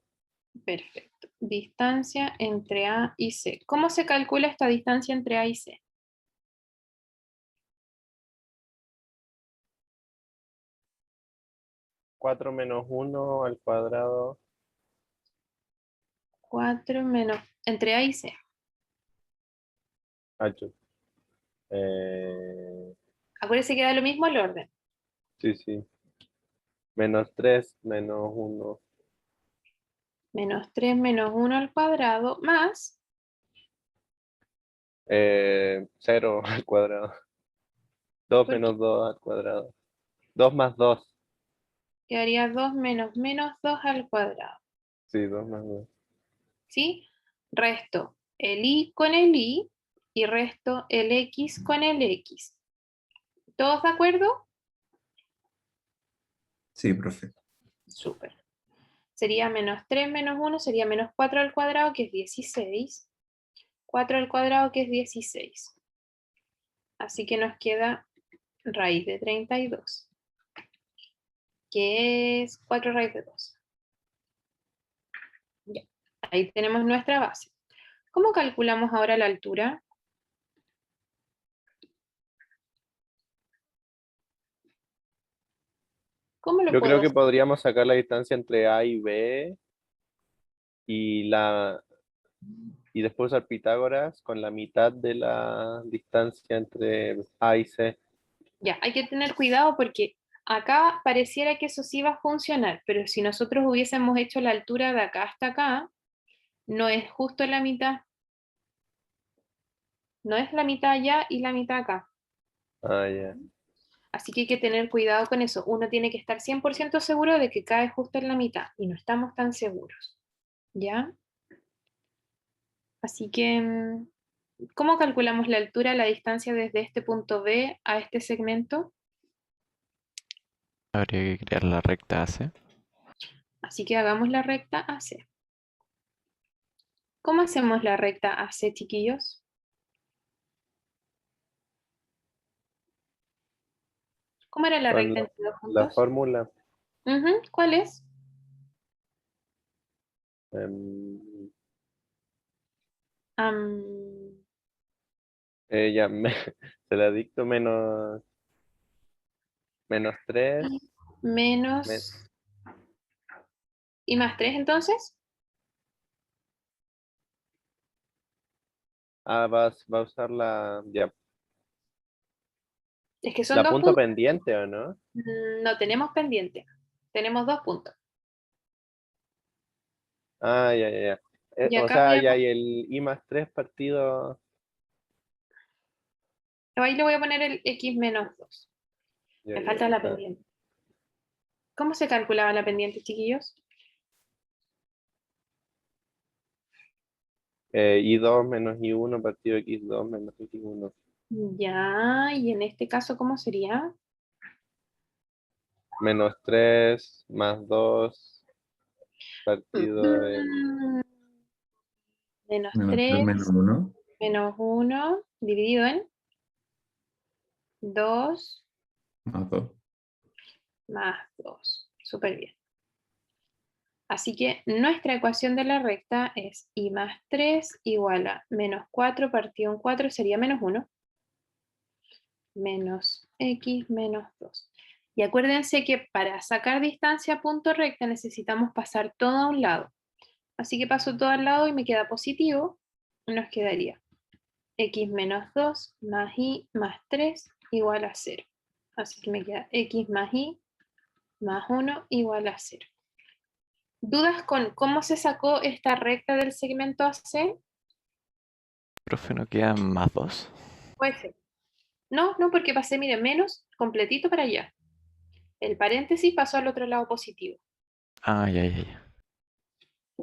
Perfecto. Distancia entre A y C. ¿Cómo se calcula esta distancia entre A y C? Cuatro menos 1 al cuadrado. 4 menos... Entre A y C. H. Acuérdense que da lo mismo el orden. Sí, sí. Menos 3 menos 1. Menos 3 menos 1 al cuadrado más... 0 al cuadrado. 2 ¿Por qué? menos 2 al cuadrado. 2 más 2. Quedaría 2 menos menos 2 al cuadrado. Sí, 2 más 2. ¿Sí? Resto el y con el y resto el x con el x. ¿Todos de acuerdo? Sí, profe. Súper. Sería menos 3 menos 1, sería menos 4 al cuadrado, que es 16. 4 al cuadrado, que es 16. Así que nos queda raíz de 32, que es 4 raíz de 2. Ya. Ahí tenemos nuestra base. ¿Cómo calculamos ahora la altura? ¿Cómo lo Yo puedo creo que hacer? podríamos sacar la distancia entre A y B y después usar Pitágoras con la mitad de la distancia entre A y C. Ya, hay que tener cuidado porque acá pareciera que eso sí va a funcionar, pero si nosotros hubiésemos hecho la altura de acá hasta acá, no es justo la mitad. No es la mitad allá y la mitad acá. Ah, ya. Así que hay que tener cuidado con eso. Uno tiene que estar 100% seguro de que cae justo en la mitad y no estamos tan seguros. ¿Ya? Así que, ¿cómo calculamos la altura, la distancia desde este punto B a este segmento? Habría que crear la recta AC. Así que hagamos la recta AC. ¿Cómo hacemos la recta AC, chiquillos? ¿Cómo era la Con recta entre dos la puntos? fórmula. Ujú, ¿cuál es? em, Am, ya se la dicto menos 3. y menos... ¿Y más 3 entonces? Va a usar ya, Es que son la dos punto puntos. pendiente, ¿o no? No tenemos pendiente. Tenemos 2 puntos. Ah, ya, ya, ya. Y O acá voy sea, a... ya hay el I más 3 partido. Ahí le voy a poner el x menos 2. Ya, Me ya, falta la está. pendiente. ¿Cómo se calculaba la pendiente, chiquillos? I2 menos I1 partido X2 menos X1. Ya, y en este caso, ¿cómo sería? Menos 3 más 2 partido en... Mm, Menos Menos 3 menos 3 1. menos 1 dividido en 2 Más 2. más 2. Súper bien. Así que nuestra ecuación de la recta es y más 3 igual a menos 4 partido en 4 sería menos 1. Menos x menos 2. Y acuérdense que para sacar distancia a punto recta necesitamos pasar todo a un lado. Así que paso todo al lado y me queda positivo. Nos quedaría x menos 2 más y más 3 igual a 0. Así que me queda x más y más 1 igual a 0. ¿Dudas con cómo se sacó esta recta del segmento AC? Profe, ¿no quedan más 2? Puede ser. No, porque pasé, mire, menos completito para allá. El paréntesis pasó al otro lado positivo. Ah, ya.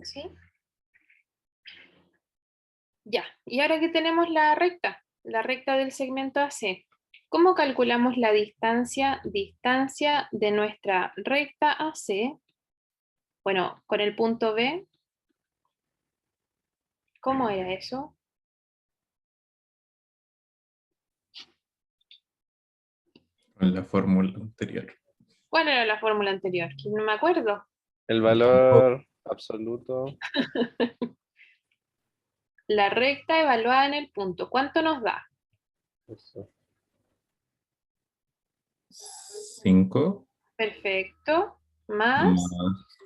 ¿Sí? Ya, y ahora que tenemos la recta del segmento AC, ¿cómo calculamos la distancia de nuestra recta AC? Bueno, con el punto B, ¿cómo era eso? En la fórmula anterior. ¿Cuál era la fórmula anterior? Que no me acuerdo. El valor absoluto. La recta evaluada en el punto, ¿cuánto nos da? Eso. 5 Perfecto. Más, más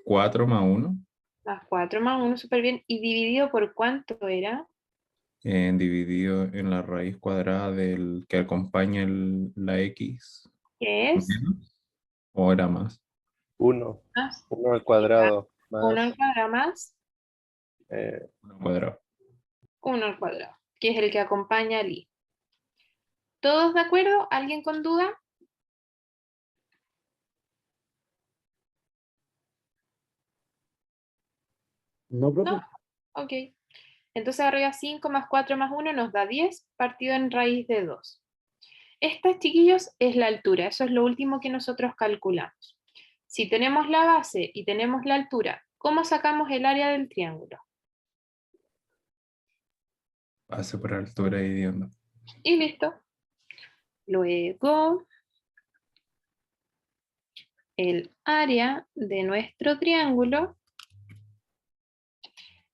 4 más 1 más 4 más 1, súper bien. ¿Y dividido por cuánto era? dividido en la raíz cuadrada del que acompaña la x ¿Qué es? menos, o era más. 1. Más 1 al cuadrado 1 al más cuadrado más 1 cuadrado. 1 al cuadrado, que es el que acompaña al i. ¿Todos de acuerdo? ¿Alguien con duda? No, profe. No. Ok. Entonces arriba 5 más 4 más 1 nos da 10 partido en raíz de 2. Esta, chiquillos, es la altura. Eso es lo último que nosotros calculamos. Si tenemos la base y tenemos la altura, ¿cómo sacamos el área del triángulo? Base por altura dividiendo. Y listo. Luego, el área de nuestro triángulo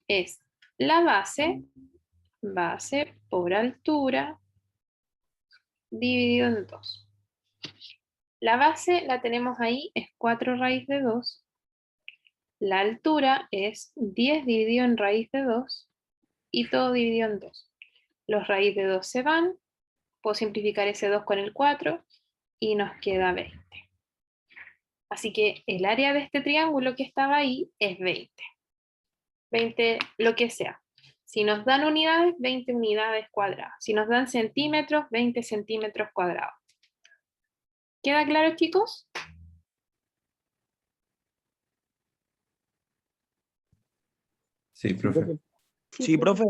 es la base por altura, dividido en 2. La base la tenemos ahí, es 4 raíz de 2. La altura es 10 dividido en raíz de 2 y todo dividido en 2. Los raíz de 2 se van, puedo simplificar ese 2 con el 4 y nos queda 20. Así que el área de este triángulo que estaba ahí es 20. 20 lo que sea. Si nos dan unidades, 20 unidades cuadradas. Si nos dan centímetros, 20 centímetros cuadrados. ¿Queda claro, chicos? Sí, profe. Sí, profe.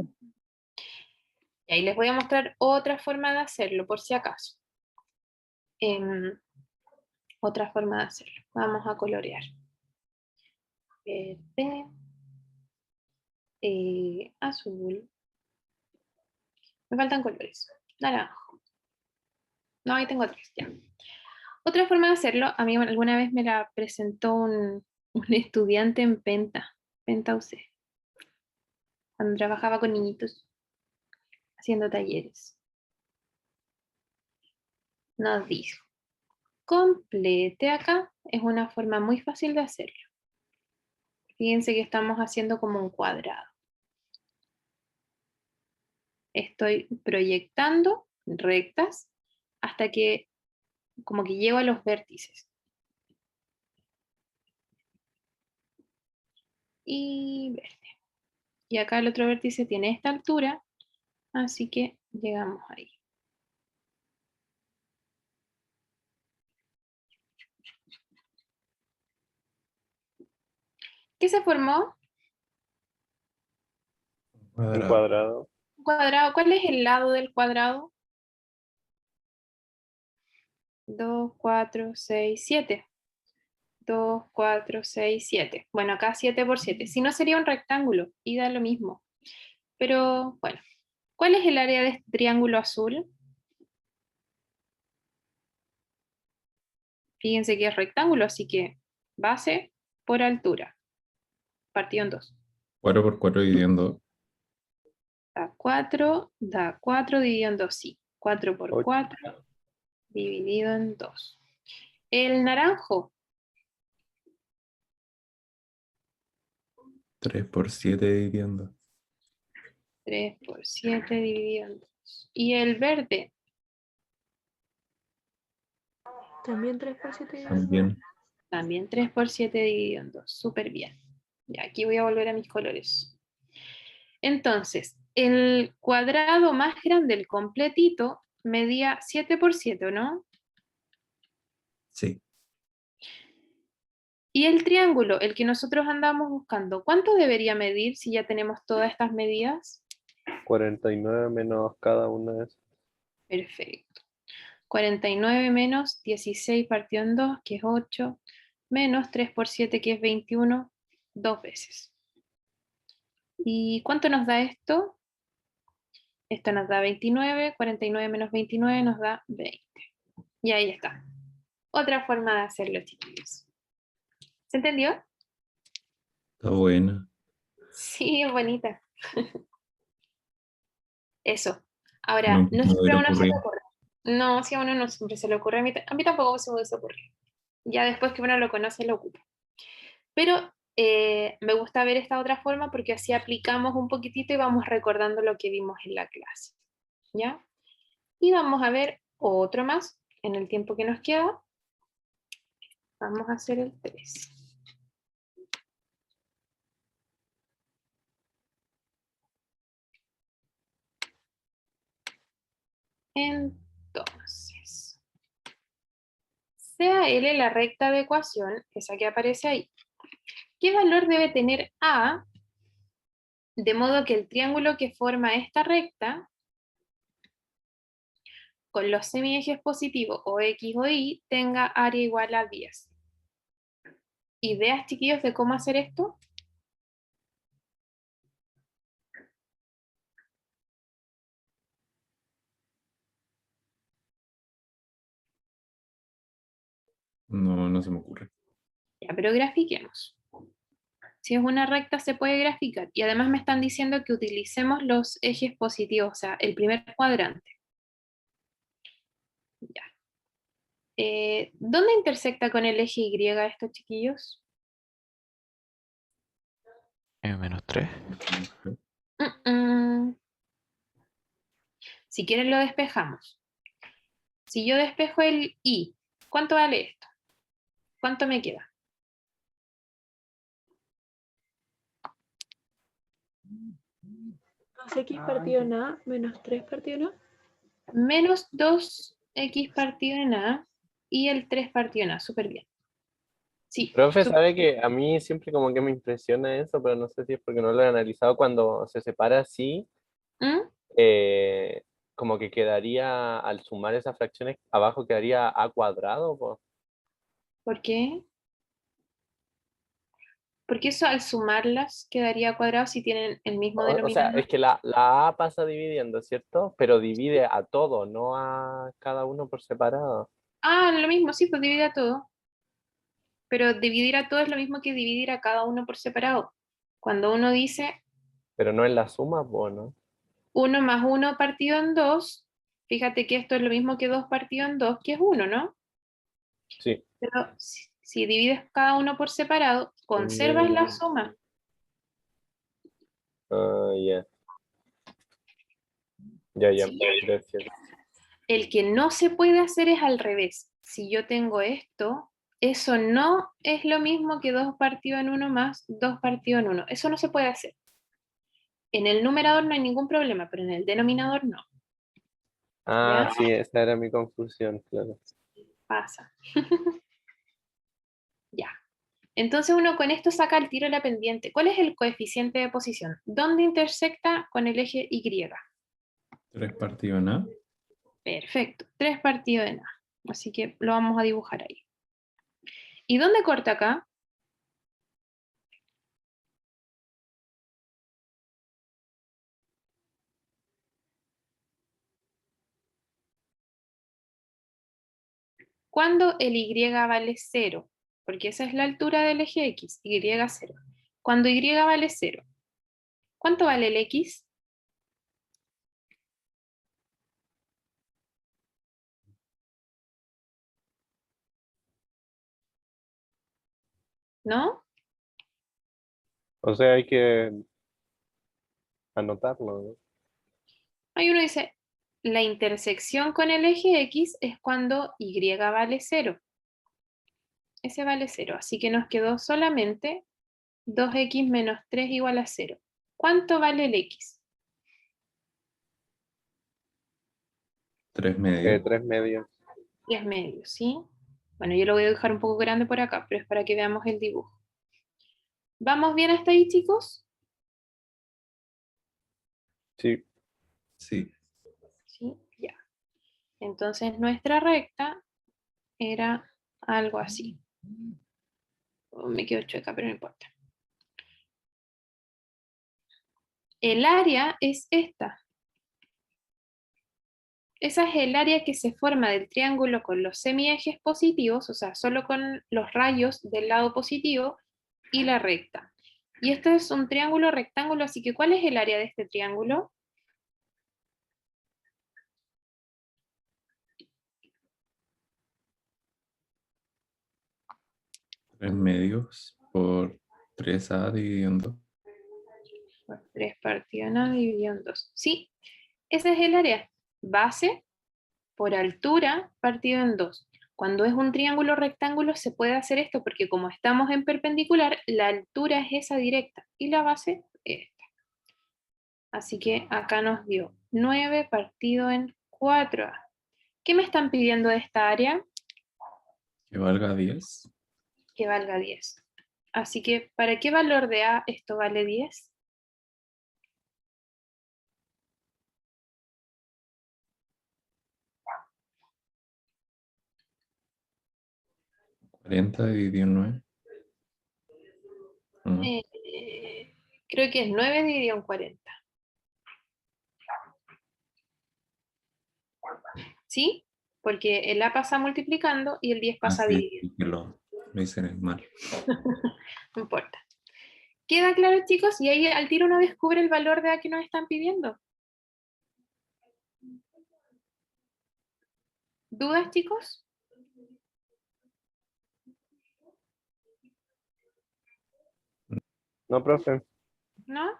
Y ahí les voy a mostrar otra forma de hacerlo, por si acaso. Otra forma de hacerlo. Vamos a colorear. Verde, azul. Me faltan colores. Naranjo. No, ahí tengo 3, ya. Otra forma de hacerlo, a mí alguna vez me la presentó un estudiante en Penta UC, cuando trabajaba con niñitos haciendo talleres. Nos dijo, complete acá, es una forma muy fácil de hacerlo. Fíjense que estamos haciendo como un cuadrado. Estoy proyectando rectas hasta que como que llego a los vértices. Y verde. Y acá el otro vértice tiene esta altura, así que llegamos ahí. ¿Qué se formó? un Cuadrado. cuadrado. Un cuadrado. ¿Cuál es el lado del cuadrado? 2, 4, 6, 7. 2, 4, 6, 7. Bueno, acá 7 por 7. Si no sería un rectángulo y da lo mismo. Pero bueno, ¿cuál es el área de este triángulo azul? Fíjense que es rectángulo, así que base por altura. partido en 2. 4 por 4 dividiendo. Da 4 dividido en 2, sí. 4 por 4 dividido en 2. El naranjo, 3 por 7 dividiendo. 3 por 7 dividido en 2. Y el verde, También 3 por 7. También. también 3 por 7 dividido en 2. Súper bien. Y aquí voy a volver a mis colores. Entonces, el cuadrado más grande, el completito, medía 7 por 7, ¿o no? Sí. Y el triángulo, el que nosotros andamos buscando, ¿cuánto debería medir si ya tenemos todas estas medidas? 49 menos cada una de esas. Perfecto. 49 menos 16 partido en 2, que es 8, menos 3 por 7, que es 21, 2 veces. ¿Y cuánto nos da esto? Esto nos da 29, 49 menos 29 nos da 20. Y ahí está. Otra forma de hacerlo, chiquillos. ¿Se entendió? Está buena. Sí, es bonita. Eso. Ahora, Nunca no me siempre a hubiera uno se le ocurrido. ocurre. No, si a uno no siempre se le ocurre. A mí tampoco se me hubiese ocurrido. Ya después que uno lo conoce, lo ocupa. Pero me gusta ver esta otra forma porque así aplicamos un poquitito y vamos recordando lo que vimos en la clase. ¿Ya? Y vamos a ver otro más en el tiempo que nos queda. Vamos a hacer el 3. Entonces, sea L la recta de ecuación, esa que aparece ahí, ¿qué valor debe tener A de modo que el triángulo que forma esta recta con los semiejes positivos o X o Y tenga área igual a 10? ¿Ideas, chiquillos, de cómo hacer esto? No, no se me ocurre. Ya, pero grafiquemos. Si es una recta se puede graficar. Y además me están diciendo que utilicemos los ejes positivos, o sea, el primer cuadrante. Ya. ¿Dónde intersecta con el eje Y estos chiquillos? Menos 3. Si quieren lo despejamos. Si yo despejo el Y, ¿cuánto vale esto? ¿Cuánto me queda? 2x partido en A menos 3 partido en A. Menos 2x partido en A y el 3 partido en A. Súper bien. Sí, Profe, súper. sabe que a mí siempre como que me impresiona eso, pero no sé si es porque no lo he analizado cuando se separa así, ¿Mm? eh, como que quedaría, al sumar esas fracciones, abajo quedaría a cuadrado, po. ¿Por qué? Porque eso al sumarlas quedaría cuadrado si tienen el mismo O sea, denominador. es que la A pasa dividiendo, ¿cierto? Pero divide a todo, no a cada uno por separado. Ah, lo mismo, sí, pues divide a todo. Pero dividir a todo es lo mismo que dividir a cada uno por separado. Cuando uno dice Pero no en la suma, po, ¿no? 1 más 1 partido en 2, fíjate que esto es lo mismo que 2 partido en 2, que es 1, ¿no? Sí. Pero si divides cada uno por separado, conservas la suma. Ah, ya. Ya, ya. ¿Sí? Gracias. El que no se puede hacer es al revés. Si yo tengo esto, eso no es lo mismo que 2 partido en 1 más 2 partido en 1. Eso no se puede hacer. En el numerador no hay ningún problema, pero en el denominador no. Ah, ¿Ya? sí, esa era mi confusión, claro. Pasa. Ya. Entonces uno con esto saca el tiro la pendiente. ¿Cuál es el coeficiente de posición? ¿Dónde intersecta con el eje Y? 3 partido en A. Perfecto. 3 partido en A. Así que lo vamos a dibujar ahí. ¿Y dónde corta acá? Cuando el Y vale 0, porque esa es la altura del eje X, Y 0. Cuando y vale 0, ¿cuánto vale el x? ¿No? O sea, hay que anotarlo, ¿no? Ahí uno dice, la intersección con el eje x es cuando y vale 0. Ese vale 0, así que nos quedó solamente 2x menos 3 igual a 0. ¿Cuánto vale el x? 3 medios. 3 medios. 10 medios, ¿sí? Bueno, yo lo voy a dejar un poco grande por acá, pero es para que veamos el dibujo. ¿Vamos bien hasta ahí, chicos? Sí. Sí. Sí, ya. Entonces nuestra recta era algo así. Oh, me quedo chueca, pero no importa. El área es esta. Esa es el área que se forma del triángulo con los semiejes positivos, o sea, solo con los rayos del lado positivo y la recta. Y esto es un triángulo rectángulo, así que ¿cuál es el área de este triángulo? Tres medios por 3a dividido en 2. 3 partido en A dividido en 2. Sí, ese es el área. Base por altura partido en 2. Cuando es un triángulo rectángulo se puede hacer esto porque como estamos en perpendicular, la altura es esa directa y la base esta. Así que acá nos dio 9 partido en 4A. ¿Qué me están pidiendo de esta área? Que valga 10. Que valga 10. Así que, ¿para qué valor de A esto vale 10? 40 dividido en 9. Creo que es 9 dividido en 40. ¿Sí? Porque el A pasa multiplicando y el 10 pasa dividiendo. Sí, que lo hice mal. No importa. ¿Queda claro, chicos? Y ahí al tiro uno descubre el valor de A que nos están pidiendo. ¿Dudas, chicos? No, profe. ¿No?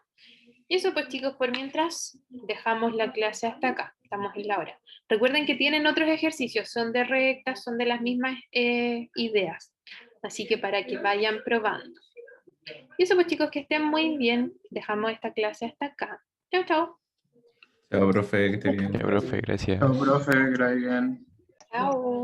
Y eso pues, chicos, por mientras dejamos la clase hasta acá. Estamos en la hora. Recuerden que tienen otros ejercicios, son de rectas, son de las mismas ideas. Así que para que vayan probando. Y eso pues, chicos, que estén muy bien. Dejamos esta clase hasta acá. Chao, chao. Chao, profe, que esté bien. Ya, profe, gracias. Chao, profe, que la digan. Chao.